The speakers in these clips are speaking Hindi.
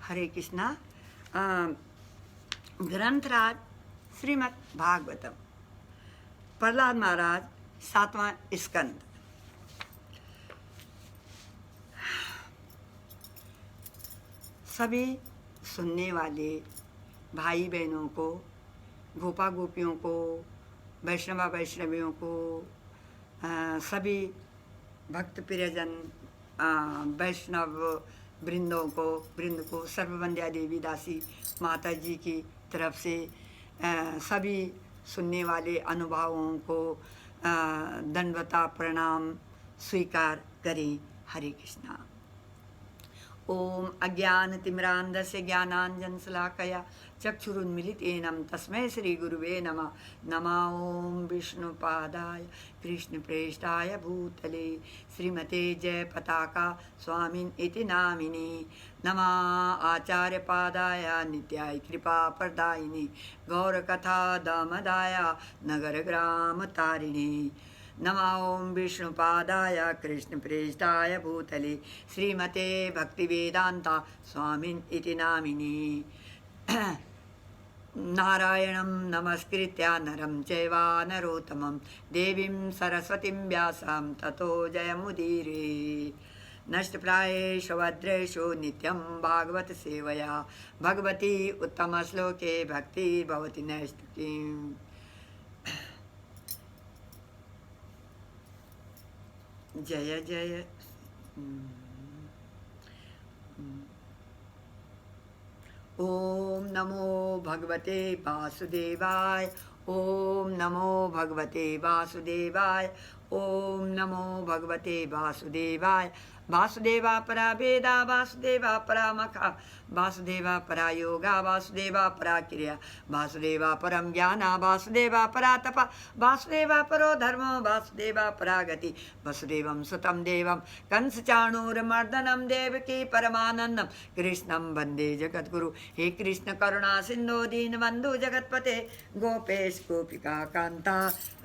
हरे कृष्णा। ग्रंथराज श्रीमद् भागवतम, प्रहलाद महाराज, 7वां स्कंद। सभी सुनने वाले भाई बहनों को, गोपा गोपियों को, वैष्णवा वैष्णवियों को, सभी भक्त प्रियजन वैष्णव वृंद को सर्ववंद्या देवी दासी माता जी की तरफ से सभी सुनने वाले अनुभावों को दंडवता प्रणाम स्वीकार करें। हरे कृष्णा। ओम अज्ञानतिमिरान्धस्य ज्ञानाञ्जनशलाकया चक्षुरुन्मीलितेन तस्मै श्रीगुरुवे नमः। नमः ओं विष्णुपादाय कृष्णप्रेष्ठाय भूतले श्रीमते जयपताका स्वामिन् इति नामिने। नमः आचार्यपादाय नित्याय कृपाप्रदायिने गौरकथा दामदाय नगरग्रामतारिणे। नमः ओं विष्णुपादाय कृष्णप्रेष्ठाय भूतले श्रीमते भक्तिवेदान्ता स्वामिन् इति नामिने। नारायणं नमस्कृत्य नरं चैव नरोत्तमं देवीं सरस्वतीं व्यासं ततो जयमुदीरये। नष्टप्रायेषु भद्रेषु नित्यं भागवत सेवया भगवती उत्तमश्लोके भक्तिर्भवति नैष्ठिकीम्। जय जय ओम नमो भगवते वासुदेवाय। ओम नमो भगवते वासुदेवाय। ओम नमो भगवते वासुदेवाय। वासुदेवा परा वेदा वासुदेवा परा मखा वासुदेवा परा योगा वासुदेवा परा क्रिया वासुदेवा परम ज्ञाना वासुदेवा परा तपा वासुदेवा परो धर्म वासुदेवा परा गति वसुदेवं सुतं देवं कंसचाणूरमर्दनं देवकी परमानन्दं कृष्णं वन्दे जगद्गुरु। हे कृष्ण करुणा सिन्धो दीनबन्धु जगत्पते गोपेश गोपिका कान्ता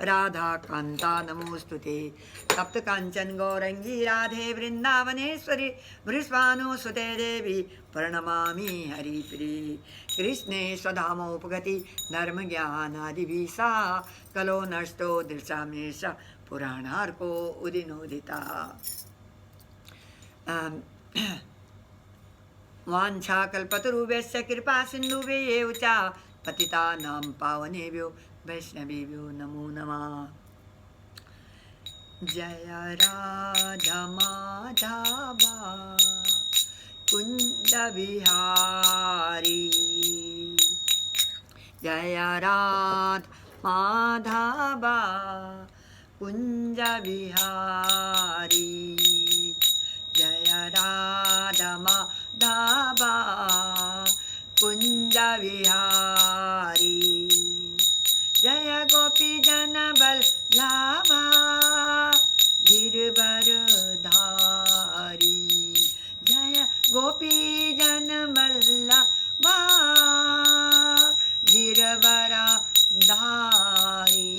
राधा कान्ता नमोस्तुते। सप्त कांचन गौरंगी राधे वृंदावनेश्वरी वृषभानुसुते देवी प्रणमामि हरिप्रिये। कृष्णे स्वधामोपगति धर्म ज्ञानादिभिः कलो नष्टो दृशामेष पुराणार्को उदिनोदिता। वाञ्छाकल्पतरुभ्यश्च कृपा सिन्धुभ्येव च पतितानां पावनेभ्यो वैष्णवेभ्यो नमो नमः। जय राधा माधवा कुंज बिहारी। जय राधा माधवा कुंज बिहारी। जय राधा माधवा कुंज बिहारी। जय गोपी जन बल्लभा गिरवर धारी। जय गोपी जन बल्लभा गिरवर धारी।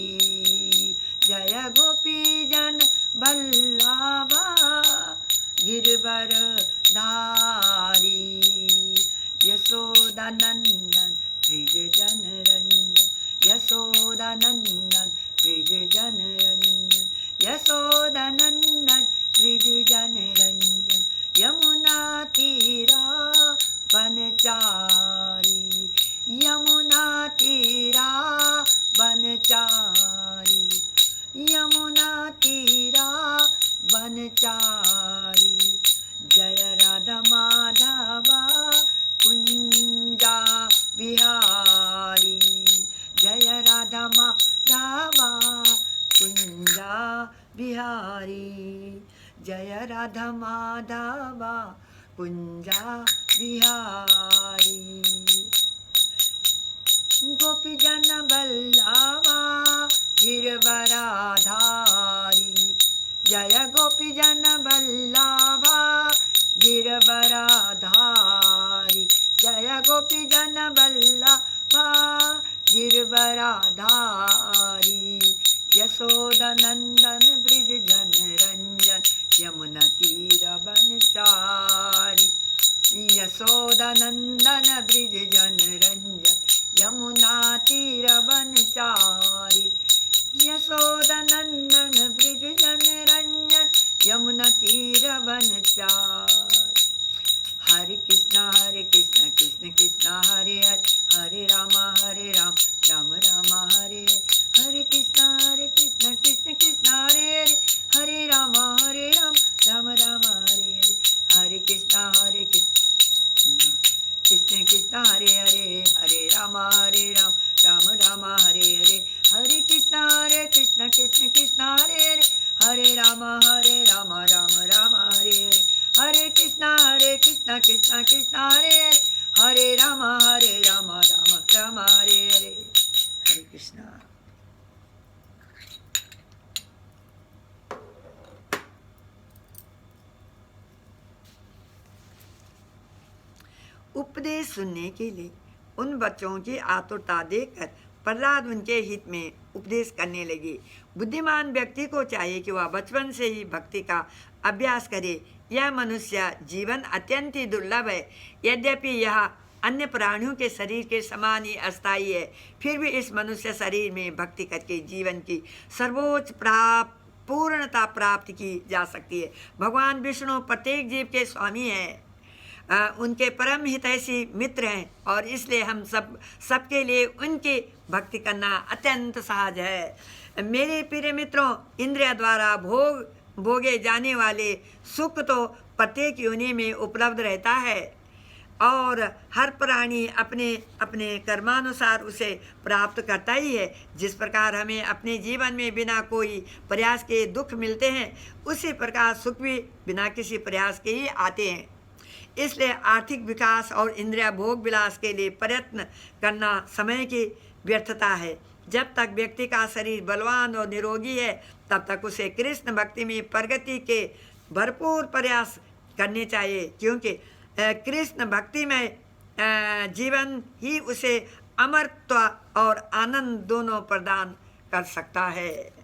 जय गोपी जन बल्लभा गिरवर धारी। यशोदानंदन ब्रिज जन रंजन यशोदानंदन ब्रिज जन रंजन यशोदानंदन ब्रिज जन रंजन। यमुना तीरा बनचारी यमुना तीरा बनचारी यमुना तीरा बनचारी। जय राधा माधवा कुंजा बिहारी। जय राधा माधवा कुंजा बिहारी। जय राधा माधवा कुंजा बिहारी। गोपी जन बल्लभा गिरवरा धारी। जय गोपी जन बल्लभा गिरवरा धारी। जय गोपी जन बल्लभा गिरवरा धारी। यशोदानंदन ब्रिज जन रंजन यमुना तीर बनचारी। यशोदानंदन ब्रिज जन रंजन यमुना तीरवनचारी। यशोदानंदन ब्रिज जन रंजन यमुना तीरवनचारी। हरे कृष्णा कृष्ण कृष्ण हरे हरे, हरे राम राम राम हरे हरे। हरे कृष्ण कृष्ण कृष्ण हरे हरे, हरे राम राम राम हरे हरे। हरे कृष्ण कृष्ण कृष्ण हरे हरे, हरे राम राम राम हरे हरे। हरे कृष्ण कृष्ण कृष्ण हरे हरे, हरे राम राम राम हरे हरे। हरे कृष्ण कृष्ण कृष्ण हरे हरे, हरे राम राम राम हरे हरे। हरे कृष्णा। उपदेश सुनने के लिए उन बच्चों की आतुरता देखकर प्रहलाद उनके हित में उपदेश करने लगे। बुद्धिमान व्यक्ति को चाहिए कि वह बचपन से ही भक्ति का अभ्यास करे। यह मनुष्य जीवन अत्यंत ही दुर्लभ है। यद्यपि यह अन्य प्राणियों के शरीर के समान ही अस्थायी है, फिर भी इस मनुष्य शरीर में भक्ति करके जीवन की सर्वोच्च पूर्णता प्राप्त की जा सकती है। भगवान विष्णु प्रत्येक जीव के स्वामी हैं, उनके परम हितैषी मित्र हैं और इसलिए हम सबके लिए उनकी भक्ति करना अत्यंत सहज है। मेरे प्रिय मित्रों, इंद्रिय द्वारा भोगे जाने वाले सुख तो प्रत्येक योनि में उपलब्ध रहता है और हर प्राणी अपने अपने कर्मानुसार उसे प्राप्त करता ही है। जिस प्रकार हमें अपने जीवन में बिना कोई प्रयास के दुख मिलते हैं, उसी प्रकार सुख भी बिना किसी प्रयास के ही आते हैं। इसलिए आर्थिक विकास और इंद्रिय भोग विलास के लिए प्रयत्न करना समय की व्यर्थता है। जब तक व्यक्ति का शरीर बलवान और निरोगी है, तब तक उसे कृष्ण भक्ति में प्रगति के भरपूर प्रयास करने चाहिए, क्योंकि कृष्ण भक्ति में जीवन ही उसे अमरत्व और आनंद दोनों प्रदान कर सकता है।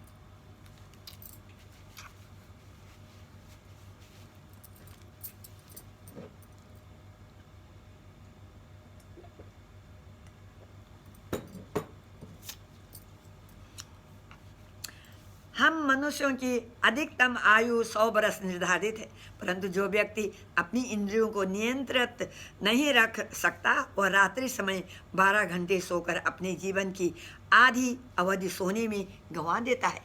हम मनुष्यों की अधिकतम आयु 100 वर्ष निर्धारित है, परंतु जो व्यक्ति अपनी इंद्रियों को नियंत्रित नहीं रख सकता, वह रात्रि समय 12 घंटे सोकर अपने जीवन की आधी अवधि सोने में गंवा देता है।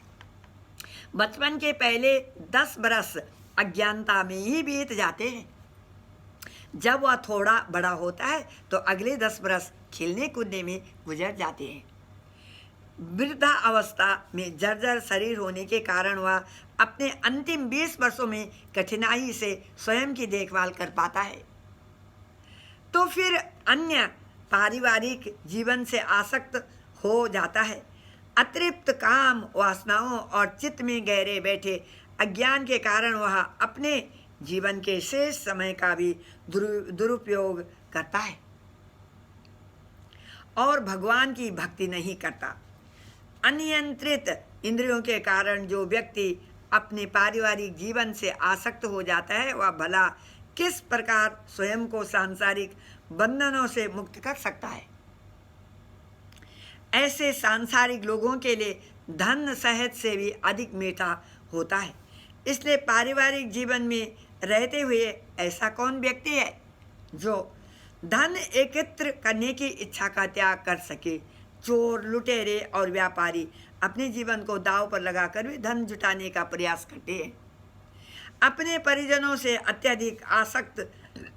बचपन के पहले 10 वर्ष अज्ञानता में ही बीत जाते हैं। जब वह थोड़ा बड़ा होता है तो अगले 10 वर्ष खेलने कूदने में गुजर जाते हैं। वृद्धा अवस्था में जर्जर शरीर होने के कारण वह अपने अंतिम 20 वर्षों में कठिनाई से स्वयं की देखभाल कर पाता है, तो फिर अन्य पारिवारिक जीवन से आसक्त हो जाता है। अतृप्त काम वासनाओं और चित्त में गहरे बैठे अज्ञान के कारण वह अपने जीवन के शेष समय का भी दुरुपयोग करता है और भगवान की भक्ति नहीं करता। अनियंत्रित इंद्रियों के कारण जो व्यक्ति अपने पारिवारिक जीवन से आसक्त हो जाता है, वह भला किस प्रकार स्वयं को सांसारिक बंधनों से मुक्त कर सकता है। ऐसे सांसारिक लोगों के लिए धन शहद से भी अधिक मीठा होता है। इसलिए पारिवारिक जीवन में रहते हुए ऐसा कौन व्यक्ति है जो धन एकत्र करने की इच्छा का त्याग कर सके। चोर, लुटेरे और व्यापारी अपने जीवन को दांव पर लगाकर भी धन जुटाने का प्रयास करते हैं। अपने परिजनों से अत्यधिक आसक्त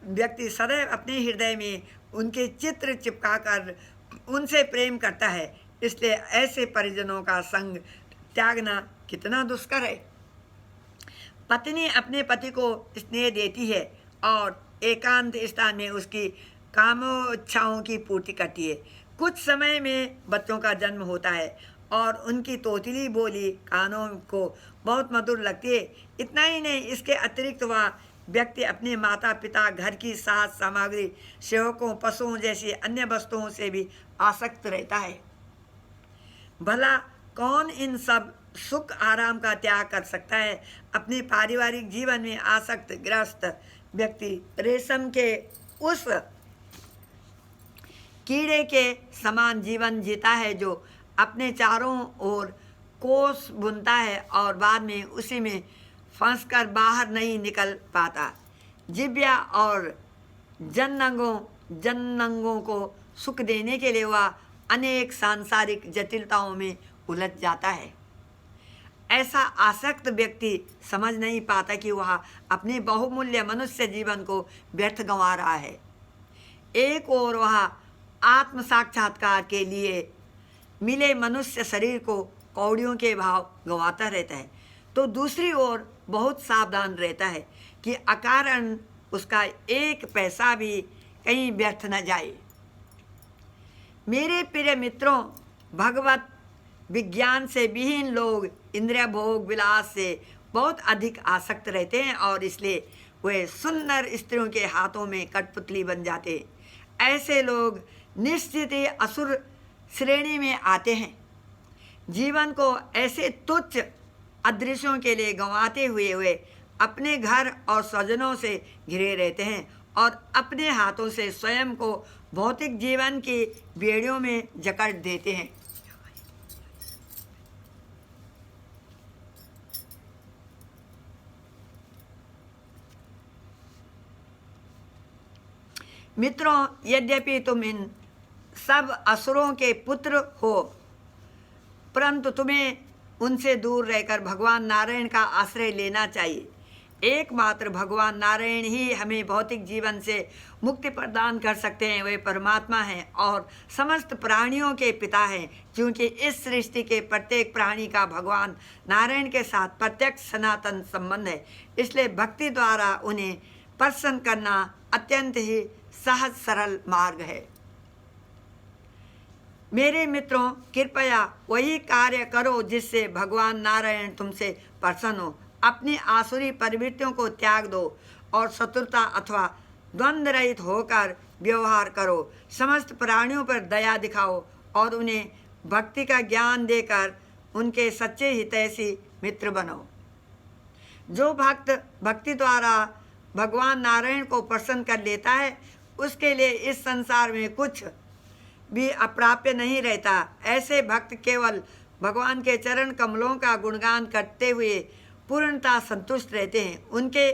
व्यक्ति सदैव अपने हृदय में उनके चित्र चिपकाकर उनसे प्रेम करता है। इसलिए ऐसे परिजनों का संग त्यागना कितना दुष्कर है। पत्नी अपने पति को स्नेह देती है और एकांत स्थान में उसकी कामोच्छाओं की पूर्ति करती है। कुछ समय में बच्चों का जन्म होता है और उनकी तोतली बोली कानों को बहुत मधुर लगती है। इतना ही नहीं, इसके अतिरिक्त वह व्यक्ति अपने माता पिता, घर की साज सामग्री, सेवकों, पशुओं जैसी अन्य वस्तुओं से भी आसक्त रहता है। भला कौन इन सब सुख आराम का त्याग कर सकता है। अपने पारिवारिक जीवन में आसक्त ग्रस्त व्यक्ति रेशम के उस कीड़े के समान जीवन जीता है जो अपने चारों ओर कोस बुनता है और बाद में उसी में फंसकर बाहर नहीं निकल पाता। जिब्या और जननंगों को सुख देने के लिए वह अनेक सांसारिक जटिलताओं में उलझ जाता है। ऐसा आसक्त व्यक्ति समझ नहीं पाता कि वह अपने बहुमूल्य मनुष्य जीवन को व्यर्थ गंवा रहा है। एक ओर वह आत्म साक्षात्कार के लिए मिले मनुष्य शरीर को कौड़ियों के भाव गंवाता रहता है, तो दूसरी ओर बहुत सावधान रहता है कि अकारण उसका एक पैसा भी कहीं व्यर्थ न जाए। मेरे प्रिय मित्रों, भगवत विज्ञान से विहीन लोग इंद्रिय भोग विलास से बहुत अधिक आसक्त रहते हैं और इसलिए वे सुंदर स्त्रियों के हाथों में कठपुतली बन जाते हैं। ऐसे लोग निश्चित ही असुर श्रेणी में आते हैं। जीवन को ऐसे तुच्छ अदृश्यों के लिए गंवाते हुए वे अपने घर और स्वजनों से घिरे रहते हैं और अपने हाथों से स्वयं को भौतिक जीवन की बेड़ियों में जकड़ देते हैं। मित्रों, यद्यपि तुम इन सब असुरों के पुत्र हो, परंतु तुम्हें उनसे दूर रहकर भगवान नारायण का आश्रय लेना चाहिए। एकमात्र भगवान नारायण ही हमें भौतिक जीवन से मुक्ति प्रदान कर सकते हैं। वे परमात्मा हैं और समस्त प्राणियों के पिता हैं। क्योंकि इस सृष्टि के प्रत्येक प्राणी का भगवान नारायण के साथ प्रत्यक्ष सनातन संबंध है, इसलिए भक्ति द्वारा उन्हें प्रसन्न करना अत्यंत ही सहज सरल मार्ग है। मेरे मित्रों, कृपया वही कार्य करो जिससे भगवान नारायण तुमसे प्रसन्न हो। अपनी आसुरी प्रवृत्तियों को त्याग दो और शत्रुता अथवा द्वंद्व रहित होकर व्यवहार करो। समस्त प्राणियों पर दया दिखाओ और उन्हें भक्ति का ज्ञान देकर उनके सच्चे हितैषी मित्र बनो। जो भक्त भक्ति द्वारा भगवान नारायण को प्रसन्न कर लेता है, उसके लिए इस संसार में कुछ भी अप्राप्य नहीं रहता। ऐसे भक्त केवल भगवान के चरण कमलों का गुणगान करते हुए पूर्णतः संतुष्ट रहते हैं। उनके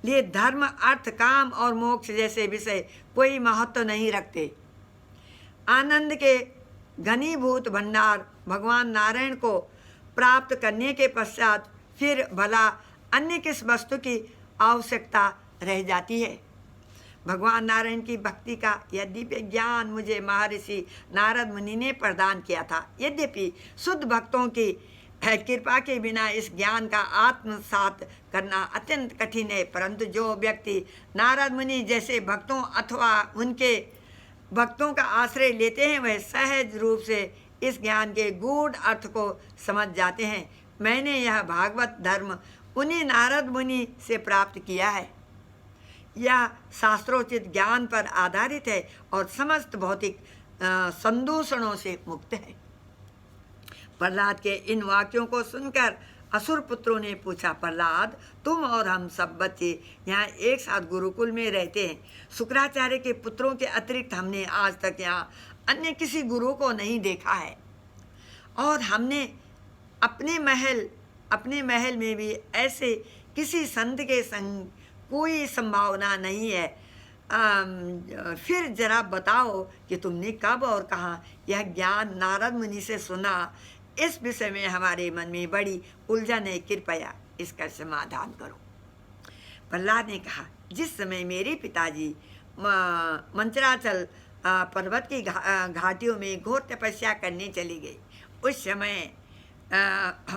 लिए धर्म, अर्थ, काम और मोक्ष जैसे विषय कोई महत्व नहीं रखते। आनंद के घनीभूत भंडार भगवान नारायण को प्राप्त करने के पश्चात फिर भला अन्य किस वस्तु की आवश्यकता रह जाती है। भगवान नारायण की भक्ति का यह दिव्य ज्ञान मुझे महर्षि नारद मुनि ने प्रदान किया था। यद्यपि शुद्ध भक्तों की कृपा के बिना इस ज्ञान का आत्मसात करना अत्यंत कठिन है, परंतु जो व्यक्ति नारद मुनि जैसे भक्तों अथवा उनके भक्तों का आश्रय लेते हैं, वह सहज रूप से इस ज्ञान के गूढ़ अर्थ को समझ जाते हैं। मैंने यह भागवत धर्म उन्हीं नारद मुनि से प्राप्त किया है। यह शास्त्रोचित ज्ञान पर आधारित है और समस्त भौतिक संदूषणों से मुक्त है। प्रहलाद के इन वाक्यों को सुनकर असुर पुत्रों ने पूछा, प्रहलाद, तुम और हम सब बच्चे यहाँ एक साथ गुरुकुल में रहते हैं। शुक्राचार्य के पुत्रों के अतिरिक्त हमने आज तक यहाँ अन्य किसी गुरु को नहीं देखा है और हमने अपने महल में भी ऐसे किसी संत के संग कोई संभावना नहीं है। फिर जरा बताओ कि तुमने कब और कहाँ यह ज्ञान नारद मुनि से सुना। इस विषय में हमारे मन में बड़ी उलझन है, कृपया इसका समाधान करो। प्रहलाद ने कहा, जिस समय मेरे पिताजी मंचराचल पर्वत की घाटियों में घोर तपस्या करने चले गए, उस समय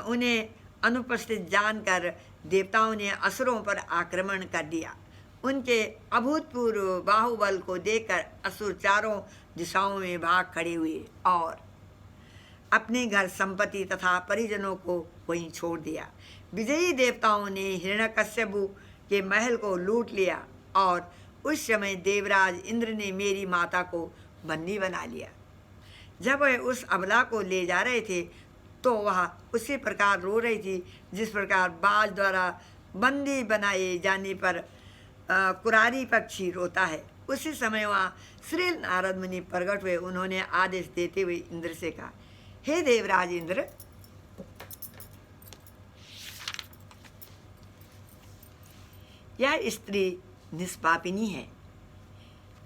उन्हें अनुपस्थित जानकर देवताओं ने असुरों पर आक्रमण कर दिया। उनके अभूतपूर्व बाहुबल को देखकर असुर चारों दिशाओं में भाग खड़े हुए और अपने घर संपत्ति तथा परिजनों को वहीं छोड़ दिया। विजयी देवताओं ने हिरण्यकश्यपु के महल को लूट लिया और उस समय देवराज इंद्र ने मेरी माता को बंदी बना लिया। जब वह उस अबला को ले जा रहे थे तो वह उसी प्रकार रो रही थी जिस प्रकार बाज द्वारा बंदी बनाए जाने पर कुरारी पक्षी रोता है। उसी समय वहाँ श्री नारद मुनि प्रकट हुए। उन्होंने आदेश देते हुए इंद्र से कहा, हे देवराज इंद्र, यह स्त्री निष्पापिनी है,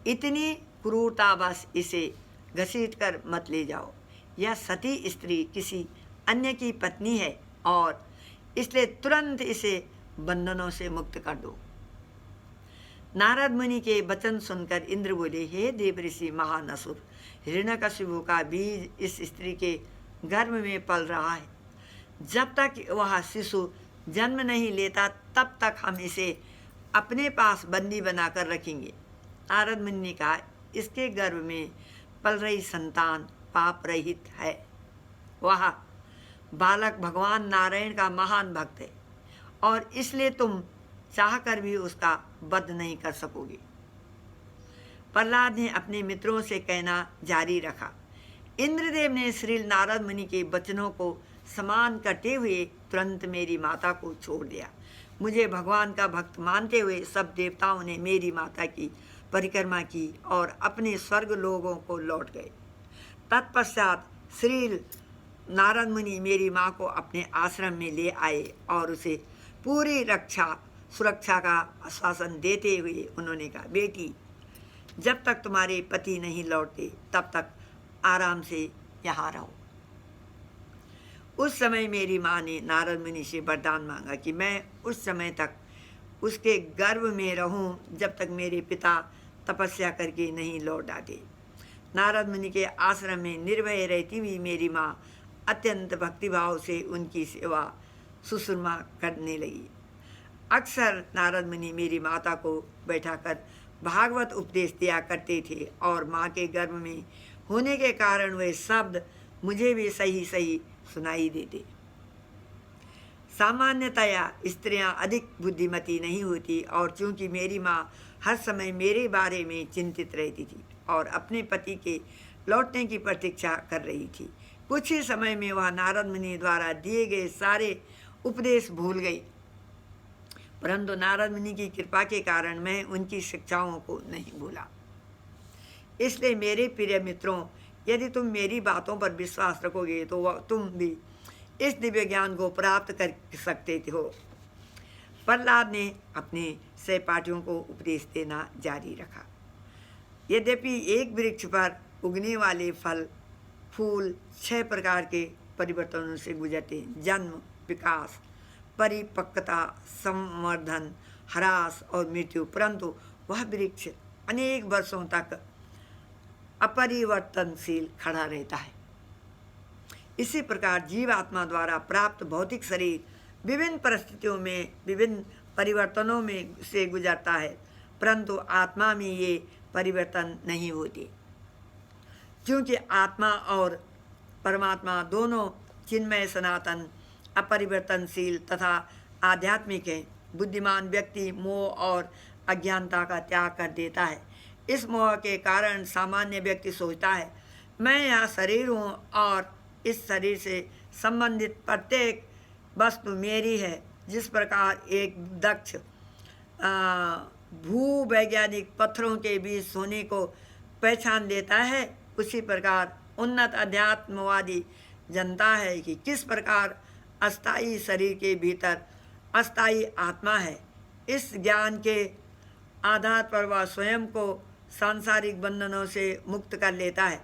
इतनी क्रूरतावश इसे घसीटकर मत ले जाओ। यह सती स्त्री किसी अन्य की पत्नी है और इसलिए तुरंत इसे बंधनों से मुक्त कर दो। नारद मुनि के वचन सुनकर इंद्र बोले, हे देव ऋषि महान असुर, हिरण्यकशिपु का बीज इस स्त्री के गर्भ में पल रहा है। जब तक वह शिशु जन्म नहीं लेता तब तक हम इसे अपने पास बंदी बनाकर रखेंगे। नारद मुनि ने कहा, इसके गर्भ में पल रही संतान पाप रहित है। वह बालक भगवान नारायण का महान भक्त है और इसलिए तुम चाहकर भी उसका वध नहीं कर सकोगे। प्रहलाद ने अपने मित्रों से कहना जारी रखा। इंद्रदेव ने श्री नारद मुनि के वचनों को सम्मान करते हुए तुरंत मेरी माता को छोड़ दिया। मुझे भगवान का भक्त मानते हुए सब देवताओं ने मेरी माता की परिक्रमा की और अपने स्वर्ग लोगों को लौट गए। तत्पश्चात श्री नारद मुनि मेरी माँ को अपने आश्रम में ले आए और उसे पूरी सुरक्षा का आश्वासन देते हुए उन्होंने कहा, बेटी, जब तक तुम्हारे पति नहीं लौटते तब तक आराम से यहाँ रहो। उस समय मेरी माँ ने नारद मुनि से वरदान मांगा कि मैं उस समय तक उसके गर्भ में रहूं जब तक मेरे पिता तपस्या करके नहीं लौट आते। नारद मुनि के आश्रम में निर्भय रहती हुई मेरी माँ अत्यंत भक्तिभाव से उनकी सेवा शुश्रूषा करने लगी। अक्सर नारद मुनि मेरी माता को बैठाकर भागवत उपदेश दिया करते थे और माँ के गर्भ में होने के कारण वे शब्द मुझे भी सही सही सुनाई देते। सामान्यतया स्त्रियां अधिक बुद्धिमती नहीं होती और चूंकि मेरी माँ हर समय मेरे बारे में चिंतित रहती थी और अपने पति के लौटने की प्रतीक्षा कर रही थी, कुछ ही समय में वह नारद मुनि द्वारा दिए गए सारे उपदेश भूल गई। परंतु नारद मुनि की कृपा के कारण मैं उनकी शिक्षाओं को नहीं भूला। इसलिए मेरे प्रिय मित्रों, यदि तुम मेरी बातों पर विश्वास रखोगे तो तुम भी इस दिव्य ज्ञान को प्राप्त कर सकते हो। प्रहलाद ने अपने सहपाठियों को उपदेश देना जारी रखा। यद्यपि एक वृक्ष पर उगने वाले फल फूल 6 प्रकार के परिवर्तनों से गुजरते हैं, जन्म, विकास, परिपक्वता, संवर्धन, ह्रास और मृत्यु, परंतु वह वृक्ष अनेक वर्षों तक अपरिवर्तनशील खड़ा रहता है। इसी प्रकार जीवात्मा द्वारा प्राप्त भौतिक शरीर विभिन्न परिस्थितियों में विभिन्न परिवर्तनों में से गुजरता है, परंतु आत्मा में ये परिवर्तन नहीं होते, क्योंकि आत्मा और परमात्मा दोनों चिन्मय, सनातन, अपरिवर्तनशील तथा आध्यात्मिक है। बुद्धिमान व्यक्ति मोह और अज्ञानता का त्याग कर देता है। इस मोह के कारण सामान्य व्यक्ति सोचता है, मैं यह शरीर हूँ और इस शरीर से संबंधित प्रत्येक वस्तु मेरी है। जिस प्रकार एक दक्ष भूवैज्ञानिक पत्थरों के बीच सोने को पहचान लेता है, उसी प्रकार उन्नत अध्यात्मवादी जानता है कि किस प्रकार अस्थायी शरीर के भीतर अस्थायी आत्मा है। इस ज्ञान के आधार पर वह स्वयं को सांसारिक बंधनों से मुक्त कर लेता है।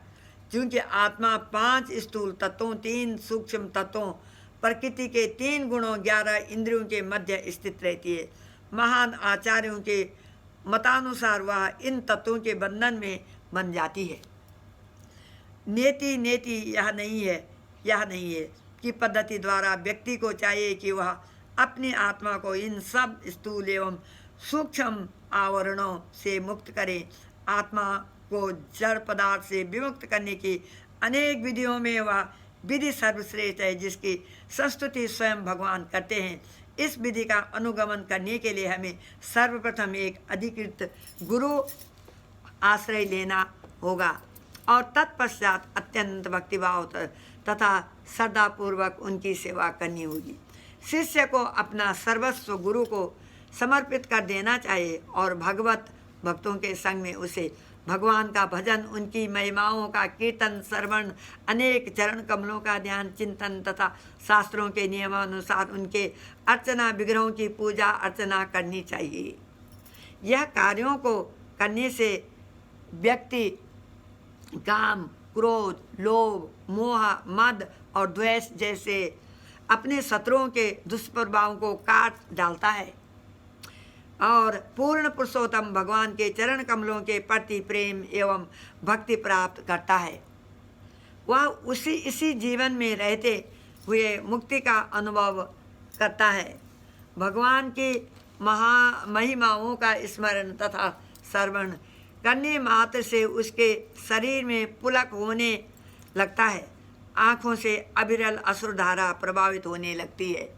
क्योंकि आत्मा 5 स्थूल तत्वों, 3 सूक्ष्म तत्वों, प्रकृति के 3 गुणों, 11 इंद्रियों के मध्य स्थित रहती है। महान आचार्यों के मतानुसार वह इन तत्वों के बंधन में बन जाती है। नेति यह नहीं है कि पद्धति द्वारा व्यक्ति को चाहिए कि वह अपनी आत्मा को इन सब स्थूल एवं सूक्ष्म आवरणों से मुक्त करे। आत्मा को जड़ पदार्थ से विमुक्त करने की अनेक विधियों में वह विधि सर्वश्रेष्ठ है, जिसकी संस्तुति स्वयं भगवान करते हैं। इस विधि का अनुगमन करने के लिए हमें सर्वप्रथम एक अधिकृत गुरु आश्रय लेना होगा और तत्पश्चात अत्यंत भक्तिभाव तथा श्रद्धापूर्वक उनकी सेवा करनी होगी। शिष्य को अपना सर्वस्व गुरु को समर्पित कर देना चाहिए और भगवत भक्तों के संग में उसे भगवान का भजन, उनकी महिमाओं का कीर्तन, श्रवण, अनेक चरण कमलों का ध्यान, चिंतन तथा शास्त्रों के नियमानुसार उनके अर्चना विग्रहों की पूजा अर्चना करनी चाहिए। यह कार्यों को करने से व्यक्ति काम, क्रोध, लोभ, मोह, मद और द्वेष जैसे अपने शत्रुओं के दुष्प्रभावों को काट डालता है और पूर्ण पुरुषोत्तम भगवान के चरण कमलों के प्रति प्रेम एवं भक्ति प्राप्त करता है। वह इसी जीवन में रहते हुए मुक्ति का अनुभव करता है। भगवान की महिमाओं का स्मरण तथा श्रवण करने मात्र से उसके शरीर में पुलक होने लगता है, आँखों से अविरल अश्रुधारा प्रभावित होने लगती है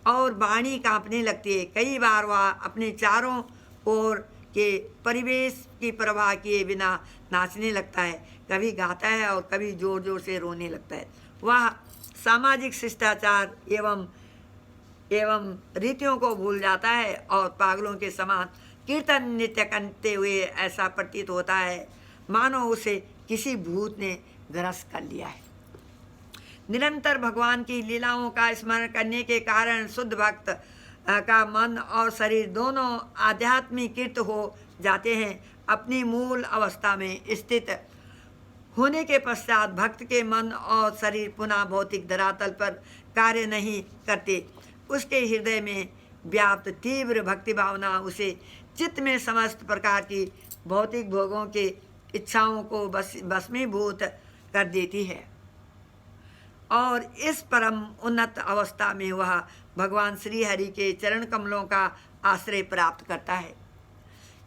और वाणी कांपने लगती है। कई बार वह अपने चारों ओर के परिवेश की परवाह किए बिना नाचने लगता है, कभी गाता है और कभी जोर जोर से रोने लगता है। वह सामाजिक शिष्टाचार एवं रीतियों को भूल जाता है और पागलों के समान कीर्तन नृत्य करते हुए ऐसा प्रतीत होता है मानो उसे किसी भूत ने ग्रस कर लिया है। निरंतर भगवान की लीलाओं का स्मरण करने के कारण शुद्ध भक्त का मन और शरीर दोनों आध्यात्मिकृत हो जाते हैं। अपनी मूल अवस्था में स्थित होने के पश्चात भक्त के मन और शरीर पुनः भौतिक धरातल पर कार्य नहीं करते। उसके हृदय में व्याप्त तीव्र भक्ति भावना उसे चित्त में समस्त प्रकार की भौतिक भोगों की इच्छाओं को भस्मीभूत कर देती है और इस परम उन्नत अवस्था में वह भगवान श्री हरि के चरण कमलों का आश्रय प्राप्त करता है।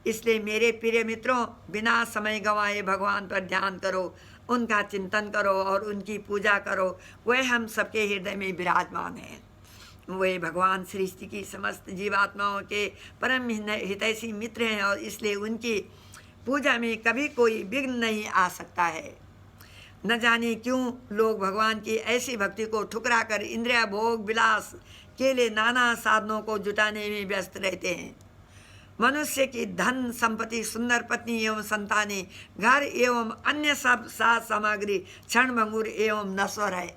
इसलिए मेरे प्रिय मित्रों, बिना समय गंवाए भगवान पर ध्यान करो, उनका चिंतन करो और उनकी पूजा करो। वह हम सबके हृदय में विराजमान हैं। वे भगवान सृष्टि की समस्त जीवात्माओं के परम हितैषी मित्र हैं और इसलिए उनकी पूजा में कभी कोई विघ्न नहीं आ सकता है। न जाने क्यों लोग भगवान की ऐसी भक्ति को ठुकराकर इंद्रिय भोग विलास के लिए नाना साधनों को जुटाने में व्यस्त रहते हैं। मनुष्य की धन संपत्ति, सुंदर पत्नी एवं संतानें, घर एवं अन्य सब साज सामग्री क्षणभंगुर एवं नश्वर है।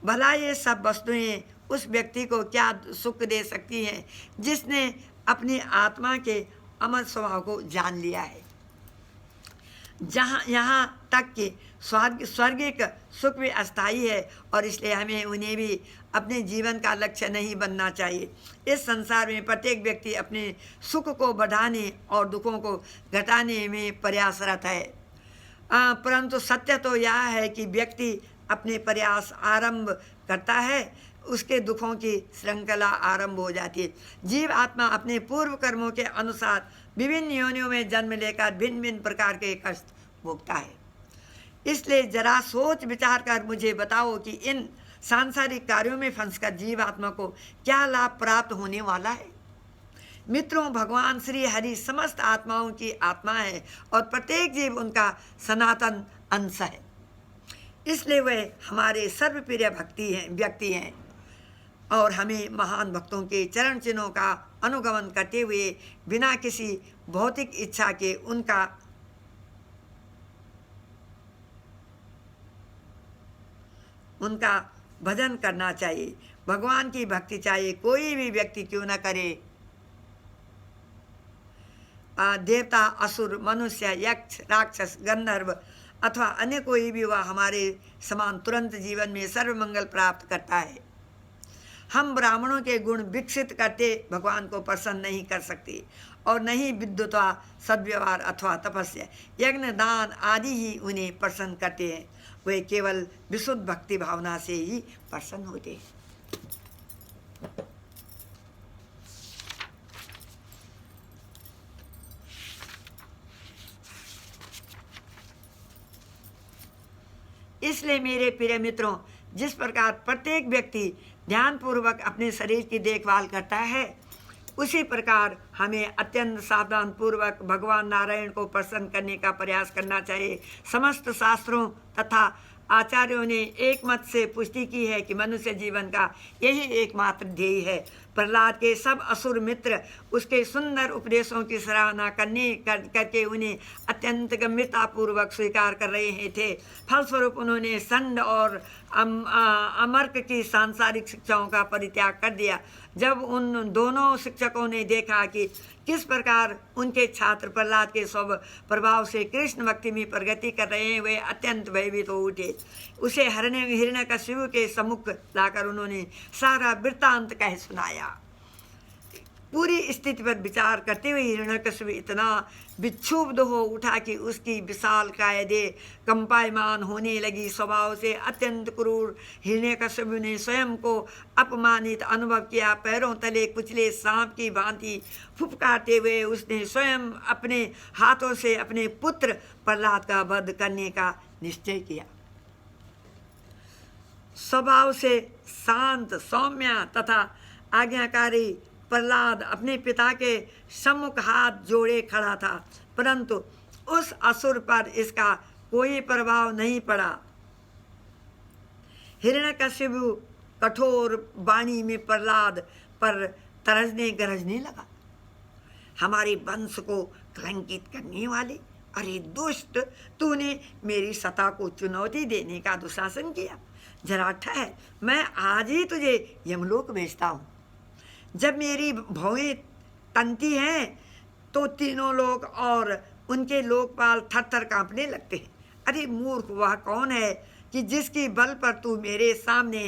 भला ये सब वस्तुएं उस व्यक्ति को क्या सुख दे सकती हैं जिसने अपनी आत्मा के अमर स्वभाव को जान लिया है। यहाँ तक कि स्वर्गिक सुख भी अस्थायी है और इसलिए हमें उन्हें भी अपने जीवन का लक्ष्य नहीं बनना चाहिए। इस संसार में प्रत्येक व्यक्ति अपने सुख को बढ़ाने और दुखों को घटाने में प्रयासरत है, परंतु सत्य तो यह है कि व्यक्ति अपने प्रयास आरंभ करता है, उसके दुखों की श्रृंखला आरंभ हो जाती है। जीव आत्मा अपने पूर्व कर्मों के अनुसार विभिन्न योनियों में जन्म लेकर भिन्न भिन्न प्रकार के कष्ट भोगता है। इसलिए जरा सोच विचार कर मुझे बताओ कि इन सांसारिक कार्यों में फंसकर जीव आत्मा को क्या लाभ प्राप्त होने वाला है। मित्रों, भगवान श्री हरि समस्त आत्माओं की आत्मा है और प्रत्येक जीव उनका सनातन अंश है। इसलिए वे हमारे सर्वप्रिय व्यक्ति हैं और हमें महान भक्तों के चरण चिन्हों का अनुगमन करते हुए बिना किसी भौतिक इच्छा के उनका भजन करना चाहिए। भगवान की भक्ति चाहे कोई भी व्यक्ति क्यों न करे, देवता, असुर, मनुष्य, यक्ष, राक्षस, गंधर्व अथवा अन्य कोई भी वह हमारे समान तुरंत जीवन में सर्वमंगल प्राप्त करता है। हम ब्राह्मणों के गुण विकसित करते भगवान को प्रसन्न नहीं कर सकते और न ही विद्वता, सद्व्यवहार अथवा तपस्या, यज्ञ, दान आदि ही उन्हें प्रसन्न करते हैं। वे केवल विशुद्ध भक्ति भावना से ही प्रसन्न होते हैं। इसलिए मेरे प्रिय मित्रों, जिस प्रकार प्रत्येक व्यक्ति ध्यानपूर्वक अपने शरीर की देखभाल करता है, उसी प्रकार हमें अत्यंत सावधान पूर्वक भगवान नारायण को प्रसन्न करने का प्रयास करना चाहिए। समस्त शास्त्रों तथा आचार्यों ने एक मत से पुष्टि की है कि मनुष्य जीवन का यही एकमात्र ध्येय है। प्रहलाद के सब असुर मित्र उसके सुंदर उपदेशों की सराहना करके उन्हें अत्यंत गंभीरतापूर्वक स्वीकार कर रहे थे। फलस्वरूप उन्होंने संड और अमर्क की सांसारिक शिक्षाओं का परित्याग कर दिया। जब उन दोनों शिक्षकों ने देखा कि किस प्रकार उनके छात्र प्रहलाद के स्व प्रभाव से कृष्ण भक्ति में प्रगति कर रहे हैं, वे अत्यंत भयभीत हो उठे। उसे हिरण्यकशिपु के सम्मुख लाकर उन्होंने सारा वृत्तांत कह सुनाया। पूरी स्थिति पर विचार करते हुए हिरण्यकशिपु इतना विक्षुब्ध हो उठा कि उसकी विशाल कायदे कंपायमान होने लगी। स्वभाव से अत्यंत क्रूर हिरण्यकशिपु ने स्वयं को अपमानित अनुभव किया। पैरों तले कुचले सांप की भांति फुफकारते हुए उसने स्वयं अपने हाथों से अपने पुत्र प्रहलाद का वध करने का निश्चय किया। स्वभाव से शांत, सौम्य तथा आज्ञाकारी प्रहलाद अपने पिता के सम्मुख हाथ जोड़े खड़ा था, परंतु उस असुर पर इसका कोई प्रभाव नहीं पड़ा। हिरण्यकशिपु कठोर वाणी में प्रहलाद पर तरसने गरजने लगा। हमारे वंश को कलंकित करने वाले, अरे दुष्ट, तूने मेरी सत्ता को चुनौती देने का दुशासन किया। जरा ठहर, मैं आज ही तुझे यमलोक भेजता हूँ। जब मेरी भौएं तनती हैं तो तीनों लोग और उनके लोकपाल थर-थर कांपने लगते हैं। अरे मूर्ख, वह कौन है कि जिसकी बल पर तू मेरे सामने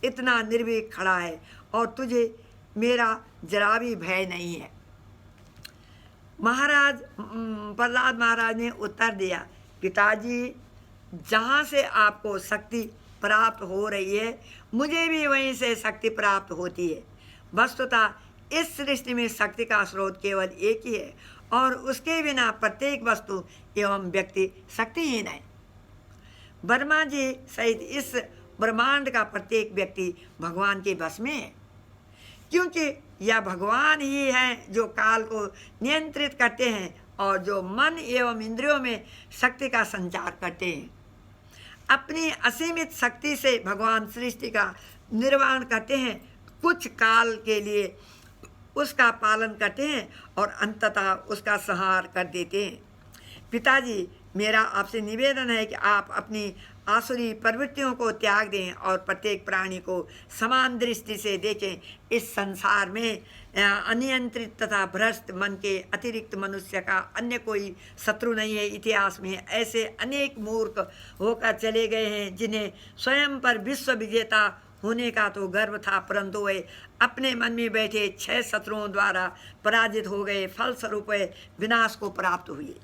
इतना निर्भीक खड़ा है और तुझे मेरा जरा भी भय नहीं है। प्रहलाद महाराज ने उत्तर दिया, पिताजी, जहाँ से आपको शक्ति प्राप्त हो रही है, मुझे भी वहीं से शक्ति प्राप्त होती है। वस्तुतः इस सृष्टि में शक्ति का स्रोत केवल एक ही है और उसके बिना प्रत्येक वस्तु एवं व्यक्ति शक्तिहीन है। ब्रह्मा जी सहित इस ब्रह्मांड का प्रत्येक व्यक्ति भगवान के बस में है, क्योंकि यह भगवान ही हैं जो काल को नियंत्रित करते हैं और जो मन एवं इंद्रियों में शक्ति का संचार करते हैं। अपनी असीमित शक्ति से भगवान सृष्टि का निर्माण करते हैं, कुछ काल के लिए उसका पालन करते हैं और अंततः उसका संहार कर देते हैं। पिताजी, मेरा आपसे निवेदन है कि आप अपनी आसुरी प्रवृत्तियों को त्याग दें और प्रत्येक प्राणी को समान दृष्टि से देखें। इस संसार में अनियंत्रित तथा भ्रष्ट मन के अतिरिक्त मनुष्य का अन्य कोई शत्रु नहीं है। इतिहास में ऐसे अनेक मूर्ख होकर चले गए हैं जिन्हें स्वयं पर विश्व विजेता होने का तो गर्व था, परंतु वे अपने मन में बैठे 6 शत्रुओं द्वारा पराजित हो गए। फलस्वरूप वे विनाश को प्राप्त हुए।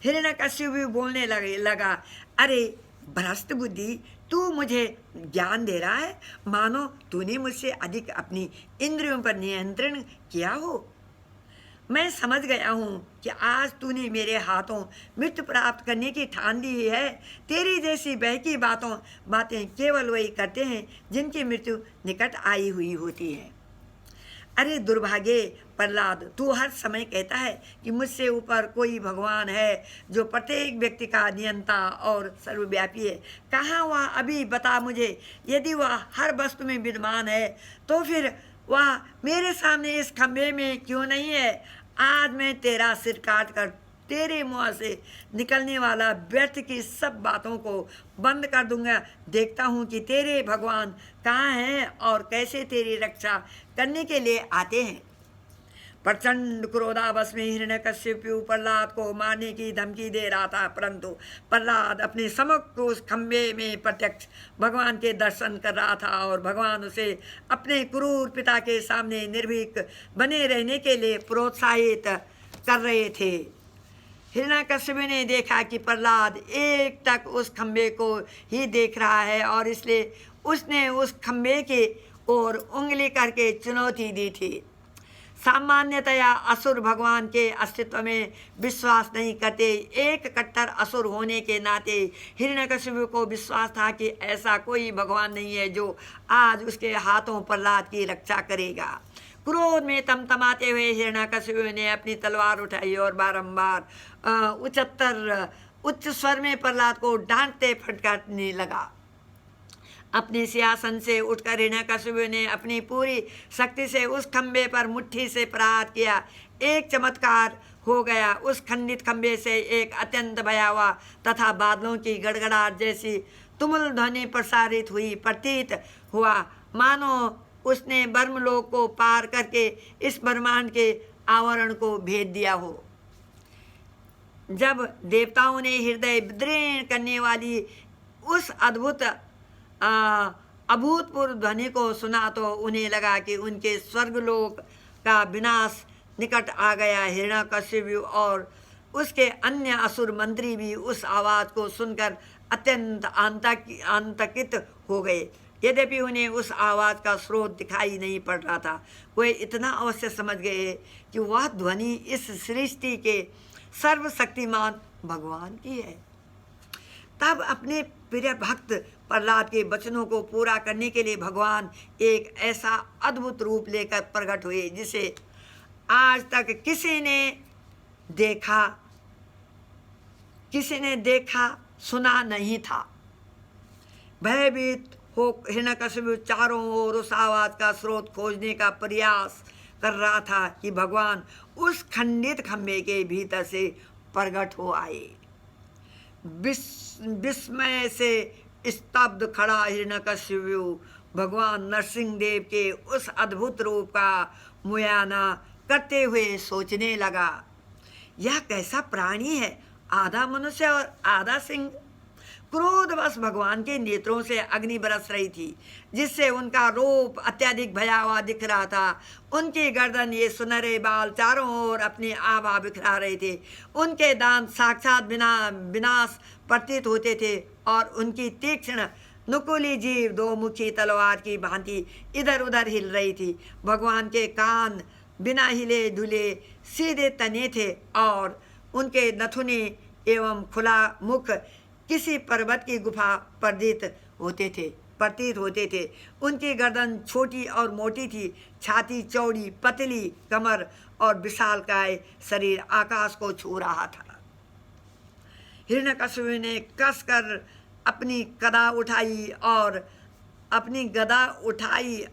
हिरण्यकशिपु बोलने लगा, अरे भ्रष्ट बुद्धि, तू मुझे ज्ञान दे रहा है मानो तूने मुझसे अधिक अपनी इंद्रियों पर नियंत्रण किया हो। मैं समझ गया हूँ कि आज तूने मेरे हाथों मृत्यु प्राप्त करने की ठान ली है। तेरी जैसी बहकी बातें केवल वही करते हैं जिनकी मृत्यु निकट आई हुई होती है। अरे दुर्भाग्य प्रहलाद, तू हर समय कहता है कि मुझसे ऊपर कोई भगवान है जो प्रत्येक व्यक्ति का नियंता और सर्वव्यापी है। कहाँ वह? अभी बता मुझे। यदि वह हर वस्तु में विद्यमान है तो फिर वह मेरे सामने इस खंभे में क्यों नहीं है? आज मैं तेरा सिर काट कर तेरे मुँह से निकलने वाला व्यर्थ की सब बातों को बंद कर दूंगा। देखता हूँ कि तेरे भगवान कहाँ हैं और कैसे तेरी रक्षा करने के लिए आते हैं। प्रचंड क्रोधावश में हिरण्यकशिपु प्रहलाद को मारने की धमकी दे रहा था, परंतु प्रहलाद अपने सम्मुख उस खंभे में प्रत्यक्ष भगवान के दर्शन कर रहा था और भगवान उसे अपने क्रूर पिता के सामने निर्भीक बने रहने के लिए प्रोत्साहित कर रहे थे। हिरण्यकशिपु ने देखा कि प्रहलाद एक टक उस खंभे को ही देख रहा है और इसलिए उसने उस खंभे की ओर उंगली करके चुनौती दी थी। सामान्यतया असुर भगवान के अस्तित्व में विश्वास नहीं करते। एक कट्टर असुर होने के नाते हिरण्यकशिपु को विश्वास था कि ऐसा कोई भगवान नहीं है जो आज उसके हाथों प्रहलाद की रक्षा करेगा। क्रोध में तमतमाते हुए हिरण्यकशिपु ने अपनी तलवार उठाई और बारंबार उच्च स्वर में प्रहलाद को डांटते फटकारने लगा। अपने सिंहासन से उठकर हिरण्यकशिपु ने अपनी पूरी शक्ति से उस खंबे पर मुट्ठी से प्रहार किया। एक चमत्कार हो गया। उस खंडित खंबे से एक अत्यंत भयावह तथा बादलों की गड़गड़ाहट जैसी तुमुल ध्वनि प्रसारित हुई। प्रतीत हुआ मानो उसने ब्रह्मलोक को पार करके इस ब्रह्मांड के आवरण को भेद दिया हो। जब देवताओं ने हृदय विदीर्ण करने वाली उस अभूतपूर्व ध्वनि को सुना तो उन्हें लगा कि उनके स्वर्गलोक का विनाश निकट आ गया। हिरण्यकशिपु और उसके अन्य असुर मंत्री भी उस आवाज़ को सुनकर अत्यंत आतंकित हो गए। यद्यपि उन्हें उस आवाज़ का स्रोत दिखाई नहीं पड़ रहा था, वे इतना अवश्य समझ गए कि वह ध्वनि इस सृष्टि के सर्वशक्तिमान भगवान की है। तब अपने प्रिय भक्त प्रहलाद के वचनों को पूरा करने के लिए भगवान एक ऐसा अद्भुत रूप लेकर प्रकट हुए जिसे आज तक किसी ने देखा सुना नहीं था। भयभीत हो हिरण्यकशिपु चारों ओर उस आवाज का स्रोत खोजने का प्रयास कर रहा था कि भगवान उस खंडित खंभे के भीतर से प्रकट हो आए। विस्मय से स्तब्ध खड़ा हिरण्यकशिपु भगवान नरसिंह देव के उस अद्भुत रूप का मुआयना करते हुए सोचने लगा, यह कैसा प्राणी है, आधा मनुष्य और आधा सिंह। क्रोधवश भगवान के नेत्रों से अग्नि बरस रही थी, जिससे उनका रूप अत्यधिक भयावह दिख रहा था। उनकी गर्दन ये सुनहरे बाल चारों ओर अपनी आभा बिखरा रहे थे। उनके दांत साक्षात विनाश प्रतीत होते थे और उनकी तीक्ष्ण नुकीली जीभ दो मुखी तलवार की भांति इधर उधर हिल रही थी। भगवान के कान बिना हिले डुले सीधे तने थे और उनके नथुने एवं खुला मुख किसी पर्वत की गुफा प्रतीत होते थे। उनकी गर्दन छोटी और मोटी थी, छाती चौड़ी, पतली कमर और विशालकाय शरीर आकाश को छू रहा था। हिरण्यकशिपु ने कसकर अपनी गदा उठाई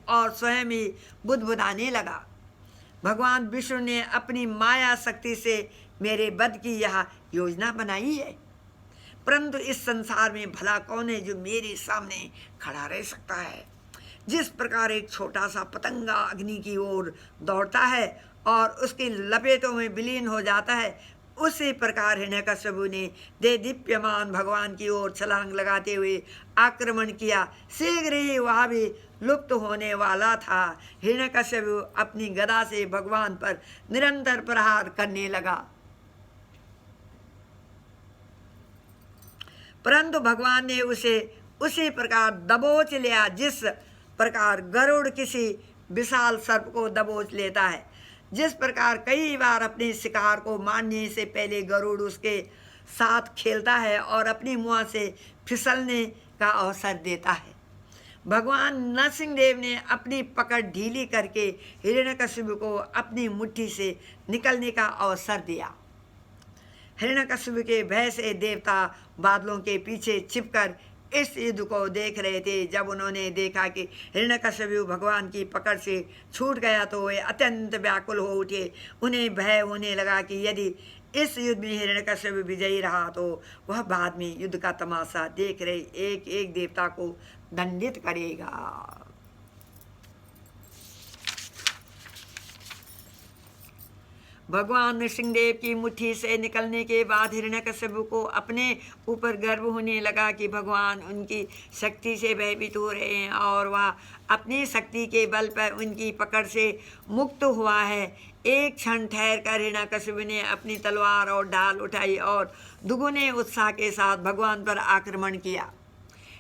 और स्वयं ही बुदबुदाने लगा, भगवान विष्णु ने अपनी माया शक्ति से मेरे वध की यह योजना बनाई है, परंतु इस संसार में भला कौन है जो मेरे सामने खड़ा रह सकता है। जिस प्रकार एक छोटा सा पतंगा अग्नि की ओर दौड़ता है और उसकी लपेटों में विलीन हो जाता है, उसी प्रकार हिरण्यकशिपु ने दीप्यमान भगवान की ओर छलांग लगाते हुए आक्रमण किया। शीघ्र ही वह भी लुप्त होने वाला था। हिरण्यकशिपु अपनी गदा से भगवान पर निरंतर प्रहार करने लगा, परंतु भगवान ने उसे उसी प्रकार दबोच लिया जिस प्रकार गरुड़ किसी विशाल सर्प को दबोच लेता है। जिस प्रकार कई बार अपने शिकार को मारने से पहले गरुड़ उसके साथ खेलता है और अपनी मुँह से फिसलने का अवसर देता है, भगवान नरसिंहदेव ने अपनी पकड़ ढीली करके हिरण्यकशिपु को अपनी मुट्ठी से निकलने का अवसर दिया। हिरण्यकशिपु के भय से देवता बादलों के पीछे छिपकर इस युद्ध को देख रहे थे। जब उन्होंने देखा कि हिरण्यकशिपु भगवान की पकड़ से छूट गया तो वे अत्यंत व्याकुल हो उठे। उन्हें भय होने लगा कि यदि इस युद्ध में हिरण्यकशिपु विजयी रहा तो वह बाद में युद्ध का तमाशा देख रहे एक एक देवता को दंडित करेगा। भगवान नरसिंहदेव की मुट्ठी से निकलने के बाद हिरण्यकशिपु को अपने ऊपर गर्व होने लगा कि भगवान उनकी शक्ति से भयभीत हो रहे हैं और वह अपनी शक्ति के बल पर उनकी पकड़ से मुक्त हुआ है। एक क्षण ठहर कर हिरण्यकशिपु ने अपनी तलवार और ढाल उठाई और दुगुने उत्साह के साथ भगवान पर आक्रमण किया।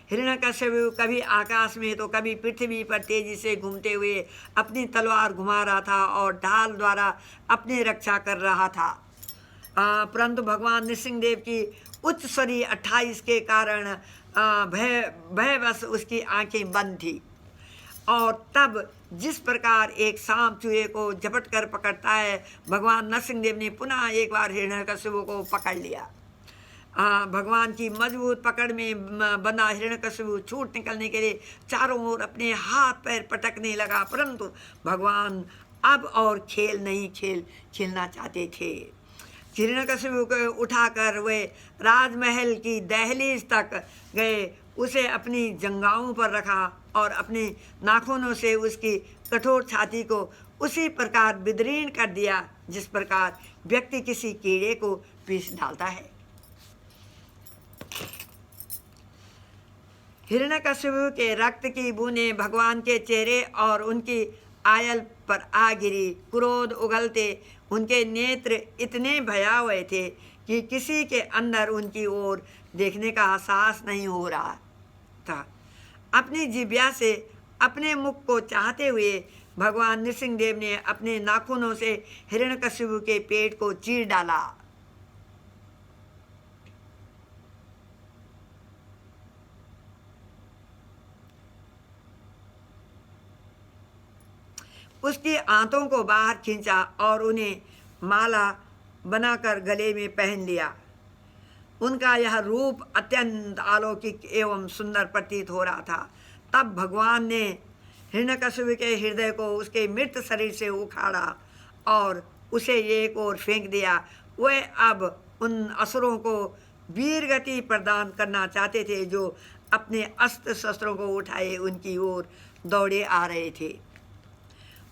हिरण्यकशिपु कभी आकाश में तो कभी पृथ्वी पर तेजी से घूमते हुए अपनी तलवार घुमा रहा था और ढाल द्वारा अपनी रक्षा कर रहा था, परंतु भगवान नरसिंहदेव की उच्च स्वरी 28 के कारण भयवश उसकी आंखें बंद थी। और तब जिस प्रकार एक सांप चूहे को झपट कर पकड़ता है, भगवान नरसिंहदेव ने पुनः एक बार हिरण्यकशिपु को पकड़ लिया। भगवान की मजबूत पकड़ में बंधा हिरण्यकशिपु छूट निकलने के लिए चारों ओर अपने हाथ पैर पटकने लगा, परंतु भगवान अब और खेल नहीं खेलना चाहते थे। हिरण्यकशिपु को उठाकर वे राजमहल की दहलीज तक गए, उसे अपनी जंघाओं पर रखा और अपने नाखूनों से उसकी कठोर छाती को उसी प्रकार विदीर्ण कर दिया जिस प्रकार व्यक्ति किसी कीड़े को पीस डालता है। हिरण्यकशिपु के रक्त की बूंदें भगवान के चेहरे और उनकी आयल पर आ गिरी। क्रोध उगलते उनके नेत्र इतने भयावह थे कि किसी के अंदर उनकी ओर देखने का साहस नहीं हो रहा था। अपनी जिह्वा से अपने मुख को चाहते हुए भगवान नृसिंहदेव ने अपने नाखूनों से हिरण्यकशिपु के पेट को चीर डाला। उसकी आंतों को बाहर खींचा और उन्हें माला बनाकर गले में पहन लिया। उनका यह रूप अत्यंत अलौकिक एवं सुंदर प्रतीत हो रहा था। तब भगवान ने हिरण्यकशिपु के हृदय को उसके मृत शरीर से उखाड़ा और उसे एक ओर फेंक दिया। वे अब उन असुरों को वीर गति प्रदान करना चाहते थे जो अपने अस्त्र शस्त्रों को उठाए उनकी ओर दौड़े आ रहे थे।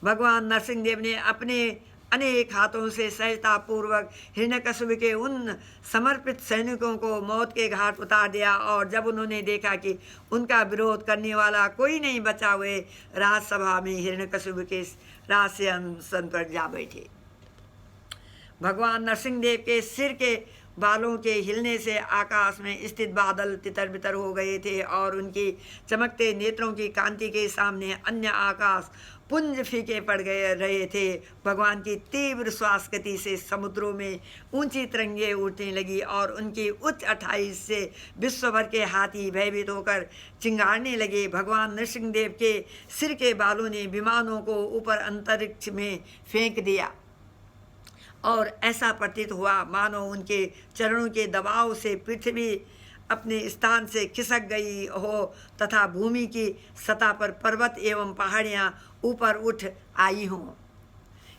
भगवान नरसिंहदेव ने अपने अनेक हाथों से सहजतापूर्वक हिरण्यकशिपु के उन समर्पित सैनिकों को मौत के घाट उतार दिया, और जब उन्होंने देखा कि उनका विरोध करने वाला कोई नहीं बचा, हुए राजसभा में हिरण्यकशिपु के राज सिंहासन पर जा बैठे। भगवान नरसिंहदेव के सिर के बालों के हिलने से आकाश में स्थित बादल तितर बितर हो गए थे और उनकी चमकते नेत्रों की कांति के सामने अन्य आकाश पुंज फीके पड़ गए रहे थे। भगवान की तीव्र श्वास गति से समुद्रों में ऊंची तरंगें उठने लगी और उनकी उच्च 28 से विश्वभर के हाथी भयभीत होकर चिंगारने लगे। भगवान नरसिंहदेव के सिर के बालों ने विमानों को ऊपर अंतरिक्ष में फेंक दिया और ऐसा प्रतीत हुआ मानो उनके चरणों के दबाव से पृथ्वी अपने स्थान से खिसक गई हो तथा भूमि की सतह पर पर्वत एवं पहाड़ियाँ ऊपर उठ आई हों।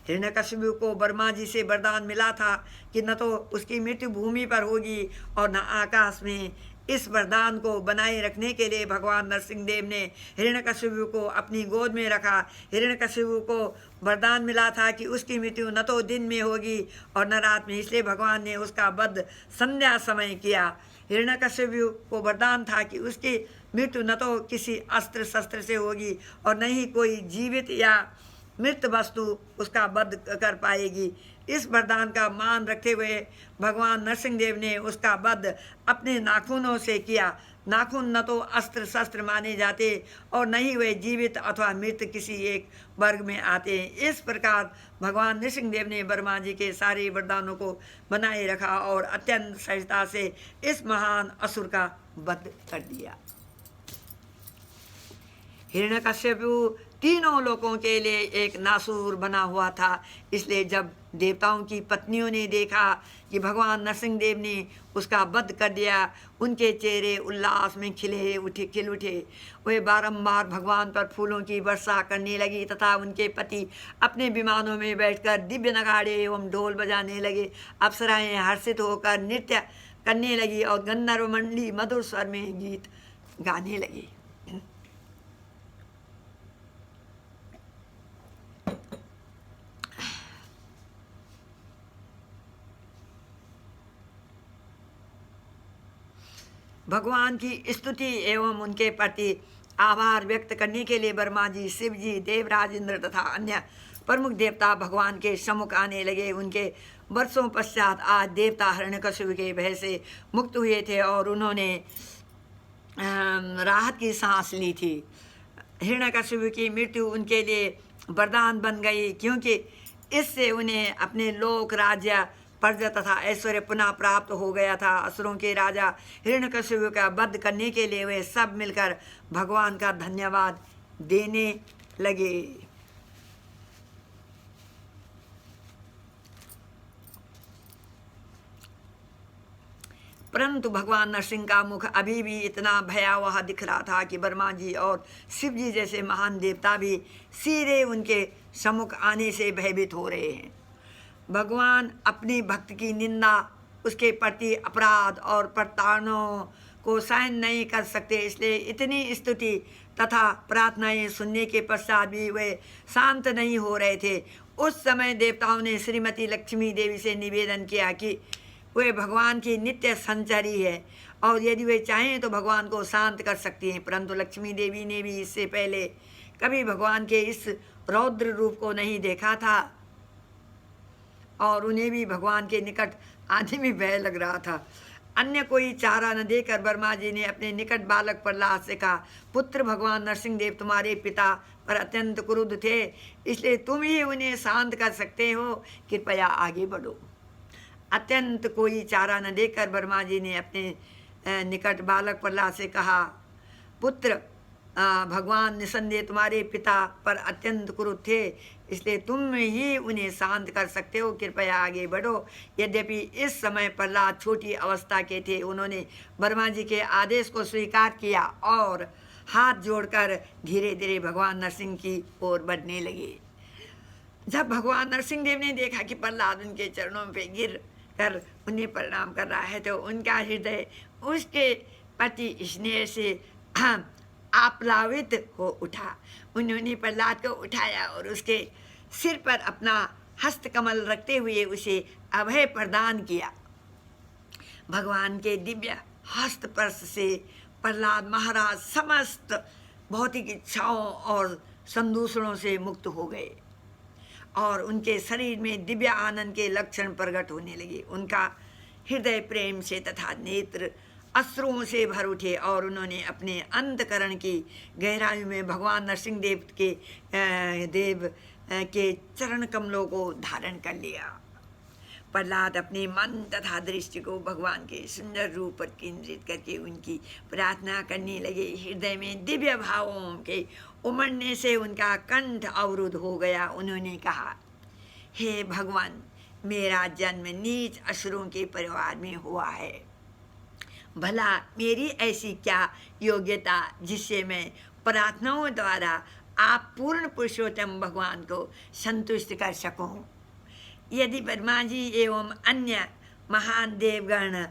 हिरण्यकशिपु को ब्रह्मा जी से वरदान मिला था कि न तो उसकी मृत्यु भूमि पर होगी और न आकाश में। इस वरदान को बनाए रखने के लिए भगवान नरसिंहदेव ने हिरण्यकशिपु को अपनी गोद में रखा। हिरण्यकशिपु को वरदान मिला था कि उसकी मृत्यु न तो दिन में होगी और न रात में, इसलिए भगवान ने उसका वध संध्या समय किया। हिरण्यकशिपु को वरदान था कि उसकी मृत्यु न तो किसी अस्त्र शस्त्र से होगी और न ही कोई जीवित या मृत वस्तु उसका वध कर पाएगी। इस वरदान का मान रखते हुए भगवान नरसिंहदेव ने उसका वध अपने नाखूनों से किया। नाखून न तो अस्त्र शस्त्र माने जाते और न ही वे जीवित अथवा मृत किसी एक वर्ग में आते। इस प्रकार भगवान नरसिंहदेव ने ब्रह्मा जी के सारे वरदानों को बनाए रखा और अत्यंत सहजता से इस महान असुर का वध कर दिया। हिरण्यकशिपु तीनों लोकों के लिए एक नासूर बना हुआ था, इसलिए जब देवताओं की पत्नियों ने देखा कि भगवान नरसिंहदेव ने उसका वध कर दिया, उनके चेहरे उल्लास में खिल उठे। वे बारंबार भगवान पर फूलों की वर्षा करने लगी तथा उनके पति अपने विमानों में बैठकर दिव्य नगाड़े एवं ढोल बजाने लगे। अप्सराएं हर्षित होकर नृत्य करने लगी और गंधर्व मंडली मधुर स्वर में गीत गाने लगी। भगवान की स्तुति एवं उनके प्रति आभार व्यक्त करने के लिए ब्रह्मा जी, शिव जी, देवराज इंद्र तथा अन्य प्रमुख देवता भगवान के सम्मुख आने लगे। उनके वर्षों पश्चात आज देवता हिरण्यकशिपु के भय से मुक्त हुए थे और उन्होंने राहत की सांस ली थी। हिरण्यकशिपु की मृत्यु उनके लिए वरदान बन गई, क्योंकि इससे उन्हें अपने लोक राज्य प्रजा तथा ऐश्वर्य पुनः प्राप्त हो गया था। असुरों के राजा हिरण्यकशिपु का वध करने के लिए वे सब मिलकर भगवान का धन्यवाद देने लगे। परंतु भगवान नरसिंह का मुख अभी भी इतना भयावह दिख रहा था कि ब्रह्मा जी और शिव जी जैसे महान देवता भी सीधे उनके सम्मुख आने से भयभीत हो रहे हैं। भगवान अपनी भक्त की निंदा, उसके प्रति अपराध और प्रताड़नाओं को सहन नहीं कर सकते, इसलिए इतनी स्तुति तथा प्रार्थनाएं सुनने के पश्चात भी वे शांत नहीं हो रहे थे। उस समय देवताओं ने श्रीमती लक्ष्मी देवी से निवेदन किया कि वे भगवान की नित्य संचारी है और यदि वे चाहें तो भगवान को शांत कर सकती हैं। परंतु लक्ष्मी देवी ने भी इससे पहले कभी भगवान के इस रौद्र रूप को नहीं देखा था और उन्हें भी भगवान के निकट आने में भय लग रहा था। अन्य कोई चारा न देकर ब्रह्मा जी ने अपने निकट बालक प्रहलाद से कहा, पुत्र भगवान नरसिंह देव तुम्हारे पिता पर अत्यंत क्रुद्ध थे, इसलिए तुम ही उन्हें शांत कर सकते हो, कृपया आगे बढ़ो। अत्यंत कोई चारा न देकर ब्रह्मा जी ने अपने निकट बालक प्रहलाद से कहा, पुत्र भगवान निसंदेह तुम्हारे पिता पर अत्यंत क्रुद्ध थे, इसलिए तुम ही उन्हें शांत कर सकते हो, कृपया आगे बढ़ो। यद्यपि इस समय प्रहलाद छोटी अवस्था के थे, उन्होंने ब्रह्मा जी के आदेश को स्वीकार किया और हाथ जोड़कर धीरे धीरे भगवान नरसिंह की ओर बढ़ने लगे। जब भगवान नरसिंह देव ने देखा कि प्रहलाद उनके चरणों पर गिर कर उन्हें प्रणाम कर रहा है, तो उनका हृदय उसके प्रति स्नेह से आप्लावित हो उठा। उन्होंने प्रहलाद को उठाया और उसके सिर पर अपना हस्तकमल रखते हुए उसे अभय प्रदान किया। भगवान के दिव्य हस्तस्पर्श से प्रहलाद महाराज समस्त भौतिक इच्छाओं और संदूषणों से मुक्त हो गए और उनके शरीर में दिव्य आनंद के लक्षण प्रकट होने लगे। उनका हृदय प्रेम से तथा नेत्र अश्रुओं से भर उठे और उन्होंने अपने अंतकरण की गहराई में भगवान नरसिंह देव के चरण कमलों को धारण कर लिया। प्रहलाद अपने मन तथा दृष्टि को भगवान के सुंदर रूप पर केंद्रित करके उनकी प्रार्थना करने लगे। हृदय में दिव्य भावों के उमड़ने से उनका कंठ अवरुद्ध हो गया। उन्होंने कहा, हे भगवान, मेरा जन्म नीच असुरों के परिवार में हुआ है। भला मेरी ऐसी क्या योग्यता जिससे मैं प्रार्थनाओं द्वारा आप पूर्ण पुरुषोत्तम भगवान को संतुष्ट कर सकूं। यदि ब्रह्मा जी एवं अन्य महान देवगण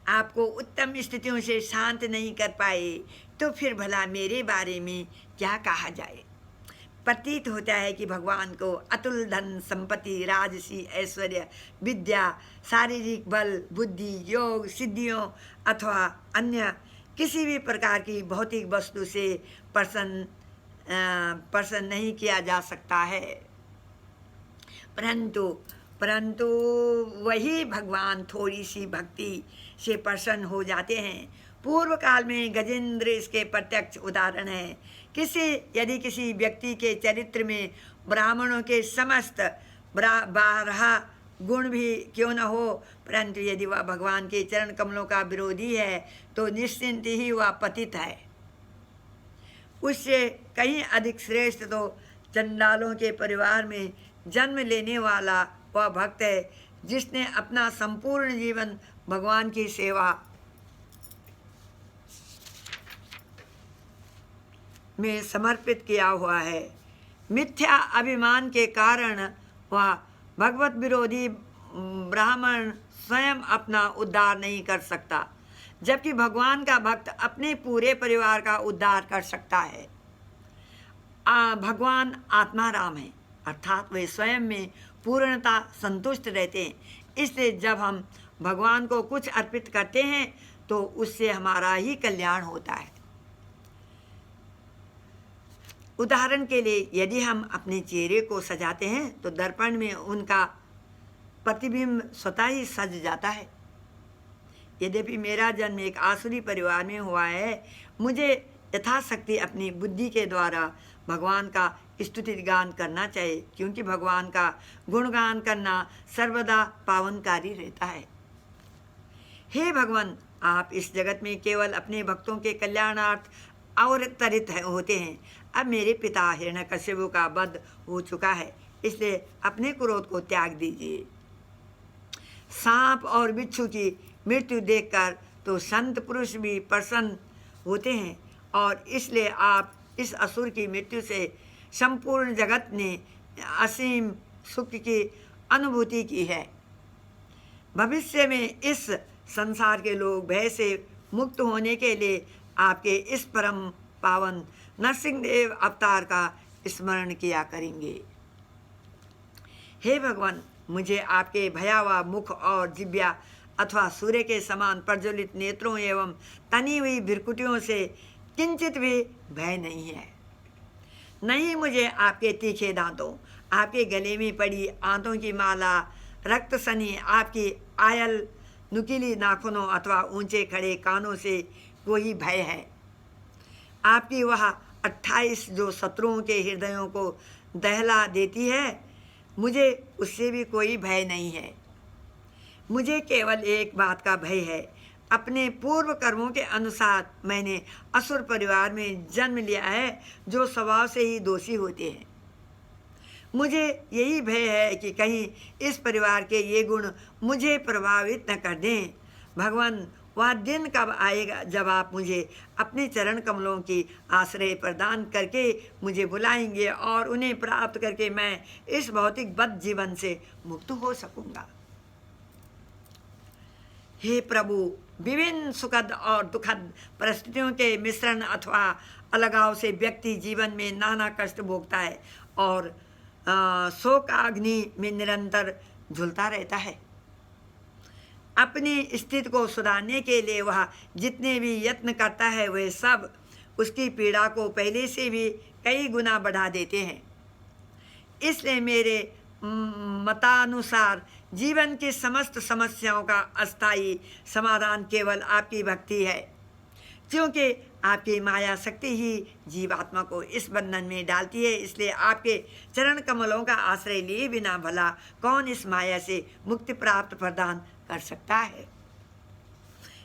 आपको उत्तम स्थितियों से शांत नहीं कर पाए, तो फिर भला मेरे बारे में क्या कहा जाए। प्रतीत होता है कि भगवान को अतुल धन संपत्ति, राजसी ऐश्वर्य, विद्या, शारीरिक बल, बुद्धि, योग, सिद्धियों अथवा अन्य किसी भी प्रकार की भौतिक वस्तु से प्रसन्न नहीं किया जा सकता है। परंतु वही भगवान थोड़ी सी भक्ति से प्रसन्न हो जाते हैं। पूर्व काल में गजेंद्र इसके प्रत्यक्ष उदाहरण है। यदि किसी व्यक्ति के चरित्र में ब्राह्मणों के समस्त 12 गुण भी क्यों न हो, परंतु यदि वह भगवान के चरण कमलों का विरोधी है तो निश्चिंत ही वह पतित है। उससे कहीं अधिक श्रेष्ठ तो चंडालों के परिवार में जन्म लेने वाला वह भक्त है जिसने अपना संपूर्ण जीवन भगवान की सेवा में समर्पित किया हुआ है। मिथ्या अभिमान के कारण वह भगवत विरोधी ब्राह्मण स्वयं अपना उद्धार नहीं कर सकता, जबकि भगवान का भक्त अपने पूरे परिवार का उद्धार कर सकता है। भगवान आत्मा राम है, अर्थात वे स्वयं में पूर्णता संतुष्ट रहते हैं। इसलिए जब हम भगवान को कुछ अर्पित करते हैं तो उससे हमारा ही कल्याण होता है। उदाहरण के लिए, यदि हम अपने चेहरे को सजाते हैं तो दर्पण में उनका प्रतिबिंब स्वतः ही सज जाता है। यद्यपि मेरा जन्म एक आसुरी परिवार में हुआ है, मुझे यथाशक्ति अपनी बुद्धि के द्वारा भगवान का स्तुति गान करना चाहिए, क्योंकि भगवान का गुणगान करना सर्वदा पावनकारी रहता है। हे भगवान, आप इस जगत में केवल अपने भक्तों के कल्याणार्थ अवतरित होते हैं। अब मेरे पिता हिरण्यकश्यप का वध हो चुका है, इसलिए अपने क्रोध को त्याग दीजिए। सांप और बिच्छू की मृत्यु देखकर तो संत पुरुष भी प्रसन्न होते हैं, और इसलिए आप इस असुर की मृत्यु से संपूर्ण जगत ने असीम सुख की अनुभूति की है। भविष्य में इस संसार के लोग भय से मुक्त होने के लिए आपके इस परम पावन नरसिंहदेव अवतार का स्मरण किया करेंगे। हे भगवान, मुझे आपके भयावह मुख और जिह्वा अथवा सूर्य के समान प्रज्वलित नेत्रों एवं तनी हुई भ्रुकुटियों से किंचित भी भय नहीं है। नहीं मुझे आपके तीखे दांतों, आपके गले में पड़ी आंतों की माला, रक्त सनी आपकी आयल नुकीली नाखूनों अथवा ऊंचे खड़े कानों से कोई भय है। आपकी वह 28 जो शत्रुओं के हृदयों को दहला देती है, मुझे उससे भी कोई भय नहीं है। मुझे केवल एक बात का भय है। अपने पूर्व कर्मों के अनुसार मैंने असुर परिवार में जन्म लिया है, जो स्वभाव से ही दोषी होते हैं। मुझे यही भय है कि कहीं इस परिवार के ये गुण मुझे प्रभावित न कर दें। भगवान, वह दिन कब आएगा जब आप मुझे अपने चरण कमलों की आश्रय प्रदान करके मुझे बुलाएंगे और उन्हें प्राप्त करके मैं इस भौतिक बद्ध जीवन से मुक्त हो सकूंगा। हे प्रभु, विभिन्न सुखद और दुखद परिस्थितियों के मिश्रण अथवा अलगाव से व्यक्ति जीवन में नाना कष्ट भोगता है और शोकाग्नि में निरंतर झुलता रहता है। अपनी स्थिति को सुधारने के लिए वह जितने भी यत्न करता है, वे सब उसकी पीड़ा को पहले से भी कई गुना बढ़ा देते हैं। इसलिए मेरे मतानुसार जीवन की समस्त समस्याओं का अस्थायी समाधान केवल आपकी भक्ति है, क्योंकि आपकी माया शक्ति ही जीवात्मा को इस बंधन में डालती है। इसलिए आपके चरण कमलों का आश्रय लिए बिना भला कौन इस माया से मुक्ति प्राप्त प्रदान कर सकता है।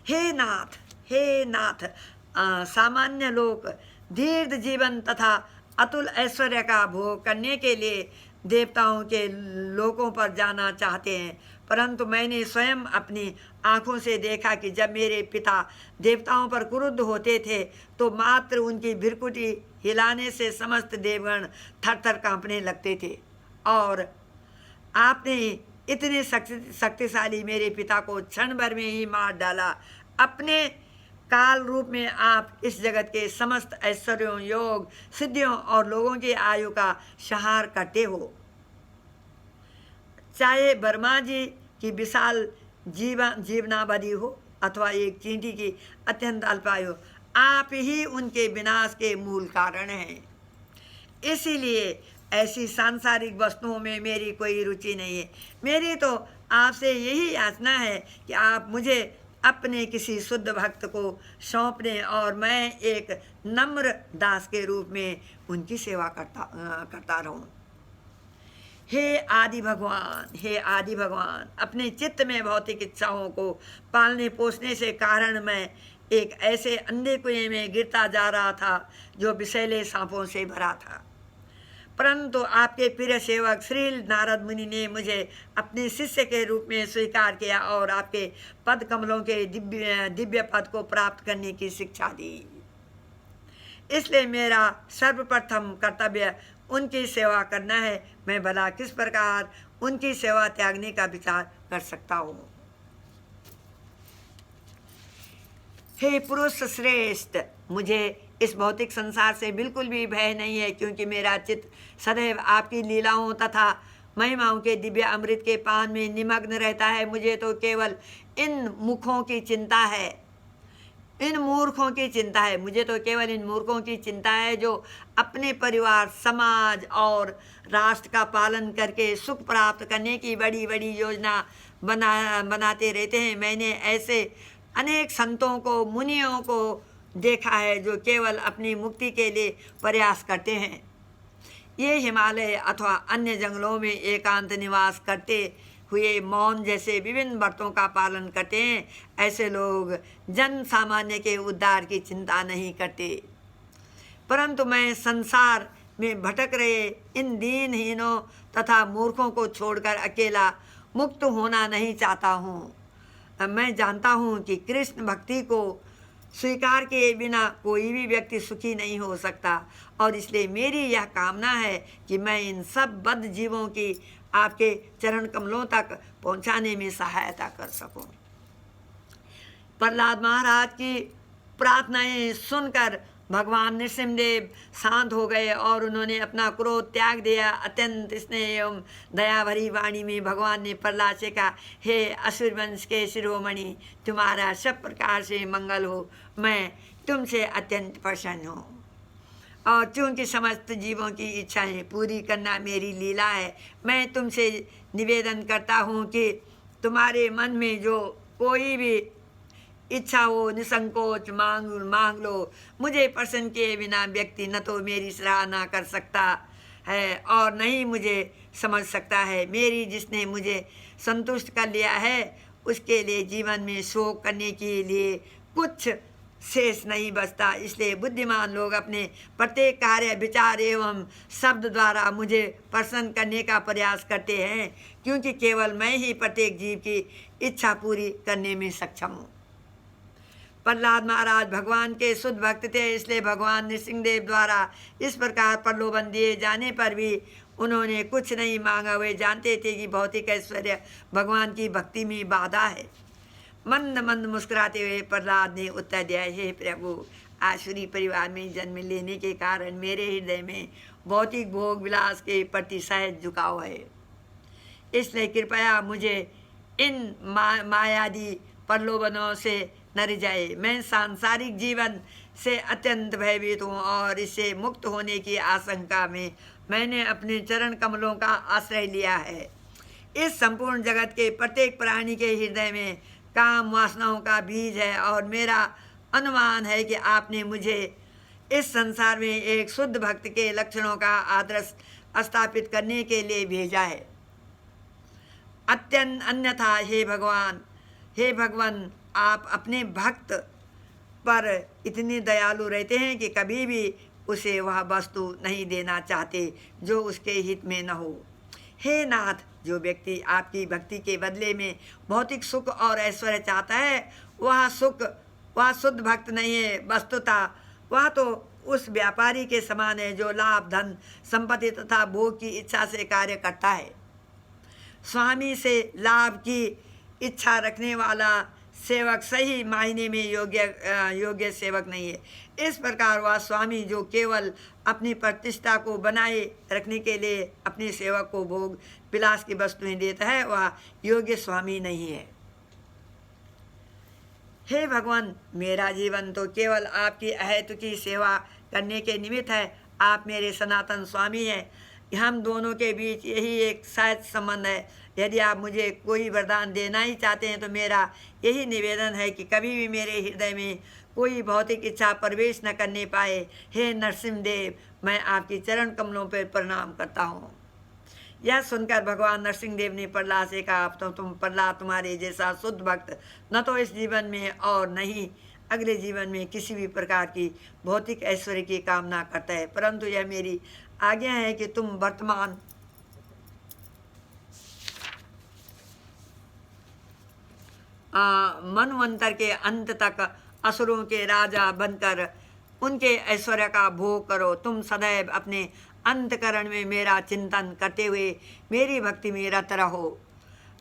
हे नाथ, सामान्य लोग दीर्घ जीवन तथा अतुल ऐश्वर्य का भोग करने के लिए देवताओं के लोकों पर जाना चाहते हैं, परंतु मैंने स्वयं अपनी आँखों से देखा कि जब मेरे पिता देवताओं पर क्रुद्ध होते थे तो मात्र उनकी भ्रुकुटी हिलाने से समस्त देवगण थर-थर कांपने लगते थे। और आपने इतने शक्तिशाली मेरे पिता को क्षण भर में ही मार डाला। अपने काल रूप में आप इस जगत के समस्त ऐश्वर्यों, योग, सिद्धियों और लोगों की आयु का संहार करते हो। चाहे ब्रह्मा जी की विशाल जीवनावधि हो अथवा एक चींटी की अत्यंत अल्पायु, आप ही उनके विनाश के मूल कारण हैं। इसीलिए ऐसी सांसारिक वस्तुओं में मेरी कोई रुचि नहीं है। मेरी तो आपसे यही याचना है कि आप मुझे अपने किसी शुद्ध भक्त को सौंप दें और मैं एक नम्र दास के रूप में उनकी सेवा करता रहूं। हे आदि भगवान, अपने चित्त में भौतिक इच्छाओं को पालने पोसने से कारण मैं एक ऐसे अंधे कुएं में गिरता जा रहा था जो विषैले सांपों से भरा था। परंतु आपके प्रिय सेवक श्री नारद मुनि ने मुझे अपने शिष्य के रूप में स्वीकार किया और आपके पद कमलों के दिव्य पद को प्राप्त करने की शिक्षा दी। इसलिए मेरा सर्वप्रथम कर्तव्य उनकी सेवा करना है। मैं भला किस प्रकार उनकी सेवा त्यागने का विचार कर सकता हूँ। हे पुरुष श्रेष्ठ, मुझे इस भौतिक संसार से बिल्कुल भी भय नहीं है, क्योंकि मेरा चित्त सदैव आपकी लीलाओं तथा महिमाओं के दिव्य अमृत के पान में निमग्न रहता है। मुझे तो केवल इन मूर्खों की चिंता है जो अपने परिवार, समाज और राष्ट्र का पालन करके सुख प्राप्त करने की बड़ी बड़ी योजना बनाते रहते हैं। मैंने ऐसे अनेक संतों को, मुनियों को देखा है जो केवल अपनी मुक्ति के लिए प्रयास करते हैं। ये हिमालय अथवा अन्य जंगलों में एकांत निवास करते हुए मौन जैसे विभिन्न व्रतों का पालन करते हैं। ऐसे लोग जन सामान्य के उद्धार की चिंता नहीं करते, परंतु मैं संसार में भटक रहे इन दीनहीनों तथा मूर्खों को छोड़कर अकेला मुक्त होना नहीं चाहता हूँ। मैं जानता हूँ कि कृष्ण भक्ति को स्वीकार किए बिना कोई भी व्यक्ति सुखी नहीं हो सकता, और इसलिए मेरी यह कामना है कि मैं इन सब बद्ध जीवों की आपके चरण कमलों तक पहुँचाने में सहायता कर सकूँ। प्रहलाद महाराज की प्रार्थनाएं सुनकर भगवान नृसिंहदेव शांत हो गए और उन्होंने अपना क्रोध त्याग दिया। अत्यंत स्नेह एवं दया भरी वाणी में भगवान ने प्रहलाद से कहा, हे असुर वंश के शिरोमणि, तुम्हारा सब प्रकार से मंगल हो। मैं तुमसे अत्यंत प्रसन्न हूँ, और चूंकि समस्त जीवों की इच्छाएं पूरी करना मेरी लीला है, मैं तुमसे निवेदन करता हूँ कि तुम्हारे मन में जो कोई भी इच्छा हो निसंकोच मांग लो। मुझे प्रसन्न किए बिना व्यक्ति न तो मेरी सराहना कर सकता है और न ही मुझे समझ सकता है। मेरी जिसने मुझे संतुष्ट कर लिया है उसके लिए जीवन में शोक करने के लिए कुछ शेष नहीं बचता। इसलिए बुद्धिमान लोग अपने प्रत्येक कार्य विचार एवं शब्द द्वारा मुझे प्रसन्न करने का प्रयास करते हैं, क्योंकि केवल मैं ही प्रत्येक जीव की इच्छा पूरी करने में सक्षम हूँ। प्रहलाद महाराज भगवान के शुद्ध भक्त थे, इसलिए भगवान नृसिंहदेव द्वारा इस प्रकार प्रलोभन दिए जाने पर भी उन्होंने कुछ नहीं मांगा। वे जानते थे कि भौतिक ऐश्वर्य भगवान की भक्ति में बाधा है। मंद मंद मुस्कुराते हुए प्रहलाद ने उत्तर दिया, हे प्रभु, आसुरी परिवार में जन्म लेने के कारण मेरे हृदय में भौतिक भोग विलास के प्रति सहज झुकाव है, इसलिए कृपया मुझे इन मायादी प्रलोभनों से न रिझाए। मैं सांसारिक जीवन से अत्यंत भयभीत हूँ और इससे मुक्त होने की आशंका में मैंने अपने चरण कमलों का आश्रय लिया है। इस संपूर्ण जगत के प्रत्येक प्राणी के हृदय में काम वासनाओं का बीज है, और मेरा अनुमान है कि आपने मुझे इस संसार में एक शुद्ध भक्त के लक्षणों का आदर्श स्थापित करने के लिए भेजा है। अत्यंत अन्यथा हे भगवान, आप अपने भक्त पर इतने दयालु रहते हैं कि कभी भी उसे वह वस्तु नहीं देना चाहते जो उसके हित में न हो। हे नाथ, जो व्यक्ति आपकी भक्ति के बदले में भौतिक सुख और ऐश्वर्य चाहता है वह शुद्ध भक्त नहीं है। वस्तुतः वह तो उस व्यापारी के समान है जो लाभ, धन, संपत्ति तथा भोग की इच्छा से कार्य करता है। स्वामी से लाभ की इच्छा रखने वाला सेवक सही मायने में योग्य सेवक नहीं है। इस प्रकार वह स्वामी जो केवल अपनी प्रतिष्ठा को बनाए रखने के लिए अपने सेवक को भोग विलास की वस्तुएं देता है, वह योग्य स्वामी नहीं है। हे भगवान, मेरा जीवन तो केवल आपकी अहेतु की सेवा करने के निमित्त है। आप मेरे सनातन स्वामी हैं। हम दोनों के बीच यही एक सहज संबंध है। यदि आप मुझे कोई वरदान देना ही चाहते हैं तो मेरा यही निवेदन है कि कभी भी मेरे हृदय में कोई भौतिक इच्छा प्रवेश न करने पाए। हे नरसिंहदेव, मैं आपकी चरण कमलों पर प्रणाम करता हूँ। यह सुनकर भगवान नरसिंहदेव ने प्रहलाद से कहा, अब तो प्रहलाद तुम्हारे जैसा शुद्ध भक्त न तो इस जीवन में और न ही अगले जीवन में किसी भी प्रकार की भौतिक ऐश्वर्य की कामना करता है, परंतु यह मेरी आज्ञा है कि तुम वर्तमान मनवंतर के अंत तक असुरों के राजा बनकर उनके ऐश्वर्य का भोग करो। तुम सदैव अपने अंतकरण में मेरा चिंतन करते हुए मेरी भक्ति में रत रहो,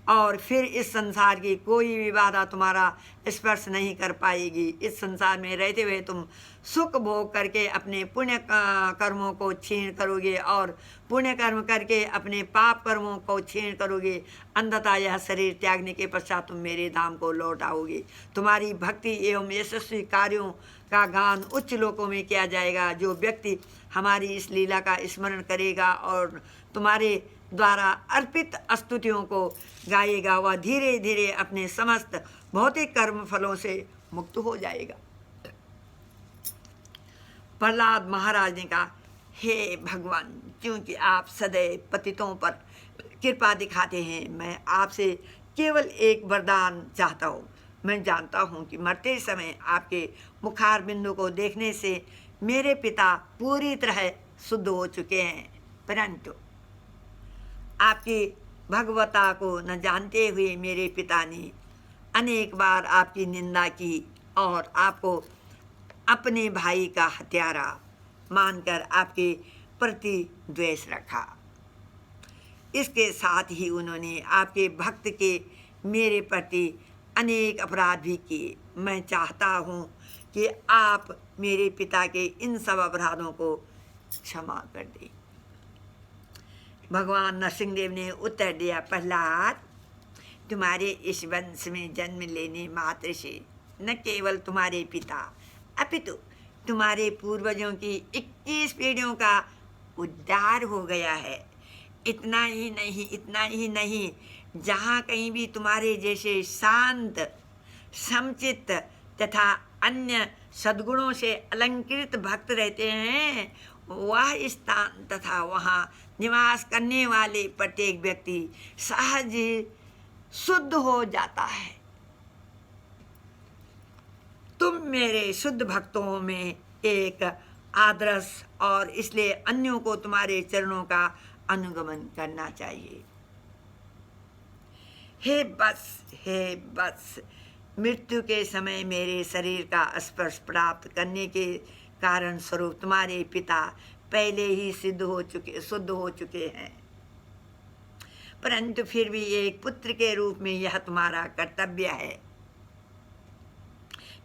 और फिर इस संसार की कोई भी बाधा तुम्हारा स्पर्श नहीं कर पाएगी। इस संसार में रहते हुए तुम सुख भोग करके अपने पुण्य कर्मों को क्षीण करोगे और पुण्य कर्म करके अपने पाप कर्मों को क्षीण करोगे। अंततः यह शरीर त्यागने के पश्चात तुम मेरे धाम को लौट आओगे। तुम्हारी भक्ति एवं यशस्वी कार्यों का गान उच्च लोकों में किया जाएगा। जो व्यक्ति हमारी इस लीला का स्मरण करेगा और तुम्हारे द्वारा अर्पित स्तुतियों को गाएगा, वह धीरे धीरे अपने समस्त भौतिक कर्म फलों से मुक्त हो जाएगा। प्रहलाद महाराज ने कहा, हे भगवान, क्योंकि आप सदैव पतितों पर कृपा दिखाते हैं, मैं आपसे केवल एक वरदान चाहता हूँ। मैं जानता हूँ कि मरते समय आपके मुखार बिंदु को देखने से मेरे पिता पूरी तरह शुद्ध हो चुके हैं, परंतु आपकी भगवता को न जानते हुए मेरे पिता ने अनेक बार आपकी निंदा की और आपको अपने भाई का हत्यारा मानकर आपके प्रति द्वेष रखा। इसके साथ ही उन्होंने आपके भक्त के मेरे प्रति अनेक अपराध भी किए। मैं चाहता हूँ कि आप मेरे पिता के इन सब अपराधों को क्षमा कर दें। भगवान नरसिंहदेव ने उत्तर दिया, प्रहलाद, तुम्हारे इस वंश में जन्म लेने मात्र से न केवल तुम्हारे पिता अपितु तुम्हारे पूर्वजों की 21 पीढ़ियों का उद्धार हो गया है। इतना ही नहीं, जहाँ कहीं भी तुम्हारे जैसे शांत, समचित्त तथा अन्य सद्गुणों से अलंकृत भक्त रहते हैं, वह स्थान तथा वहाँ निवास करने वाले प्रत्येक व्यक्ति सहज शुद्ध हो जाता है। तुम मेरे शुद्ध भक्तों में एक आदर्श और इसलिए अन्यों को तुम्हारे चरणों का अनुगमन करना चाहिए। हे बस, मृत्यु के समय मेरे शरीर का स्पर्श प्राप्त करने के कारण स्वरूप तुम्हारे पिता पहले ही शुद्ध हो चुके हैं, परंतु फिर भी एक पुत्र के रूप में यह तुम्हारा कर्तव्य है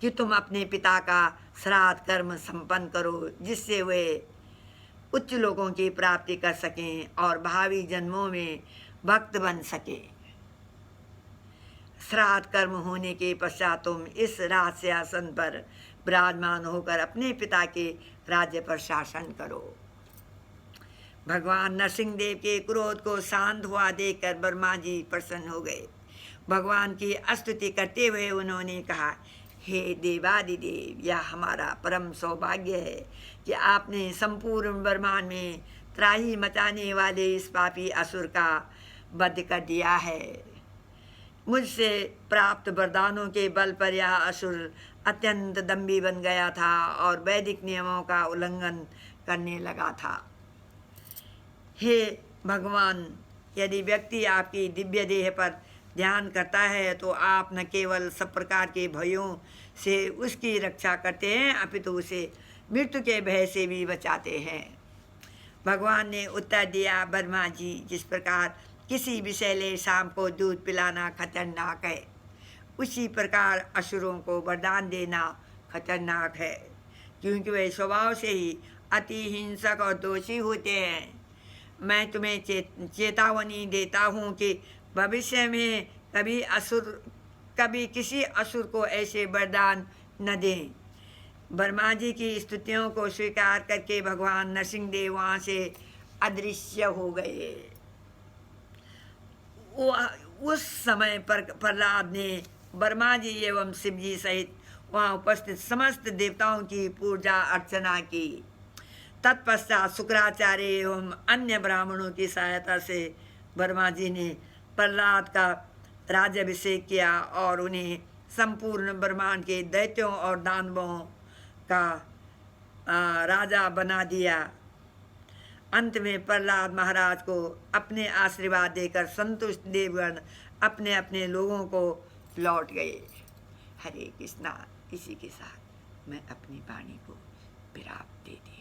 कि तुम अपने पिता का श्राद्ध कर्म संपन्न करो, जिससे वे उच्च लोगों की प्राप्ति कर सकें और भावी जन्मों में भक्त बन सके। श्राद्ध कर्म होने के पश्चात तुम इस राज सिंहासन पर विराजमान होकर अपने पिता के राज्य पर शासन करो। भगवान नरसिंहदेव के क्रोध को शांत हुआ देखकर ब्रह्मा जी प्रसन्न हो गए। भगवान की स्तुति करते हुए उन्होंने कहा, हे देवादिदेव, यह हमारा परम सौभाग्य है कि आपने संपूर्ण ब्रह्मांड में त्राही मचाने वाले इस पापी असुर का वध कर दिया है। मुझसे प्राप्त वरदानों के बल पर यह असुर अत्यंत दम्भी बन गया था और वैदिक नियमों का उल्लंघन करने लगा था। हे भगवान, यदि व्यक्ति आपकी दिव्य देह पर ध्यान करता है तो आप न केवल सब प्रकार के भयों से उसकी रक्षा करते हैं अपितु उसे मृत्यु के भय से भी बचाते हैं। भगवान ने उत्तर दिया, ब्रह्मा जी, जिस प्रकार किसी विषैले सांप को दूध पिलाना खतरनाक है, उसी प्रकार असुरों को वरदान देना खतरनाक है, क्योंकि वे स्वभाव से ही अति हिंसक और दोषी होते हैं। मैं तुम्हें चेतावनी देता हूँ कि भविष्य में कभी किसी असुर को ऐसे वरदान न दें। ब्रह्मा जी की स्तुतियों को स्वीकार करके भगवान नरसिंहदेव वहाँ से अदृश्य हो गए। उस समय पर प्रहलाद ने ब्रह्मा जी एवं शिव जी सहित वहाँ उपस्थित समस्त देवताओं की पूजा अर्चना की। तत्पश्चात शुक्राचार्य एवं अन्य ब्राह्मणों की सहायता से ब्रह्मा जी ने प्रहलाद का राज्याभिषेक किया और उन्हें संपूर्ण ब्रह्मांड के दैत्यों और दानवों का राजा बना दिया। अंत में प्रहलाद महाराज को अपने आशीर्वाद देकर संतुष्ट देवगण अपने अपने लोगों को लौट गए। हरे कृष्णा। इसी के साथ मैं अपनी वाणी को विराम दे दी।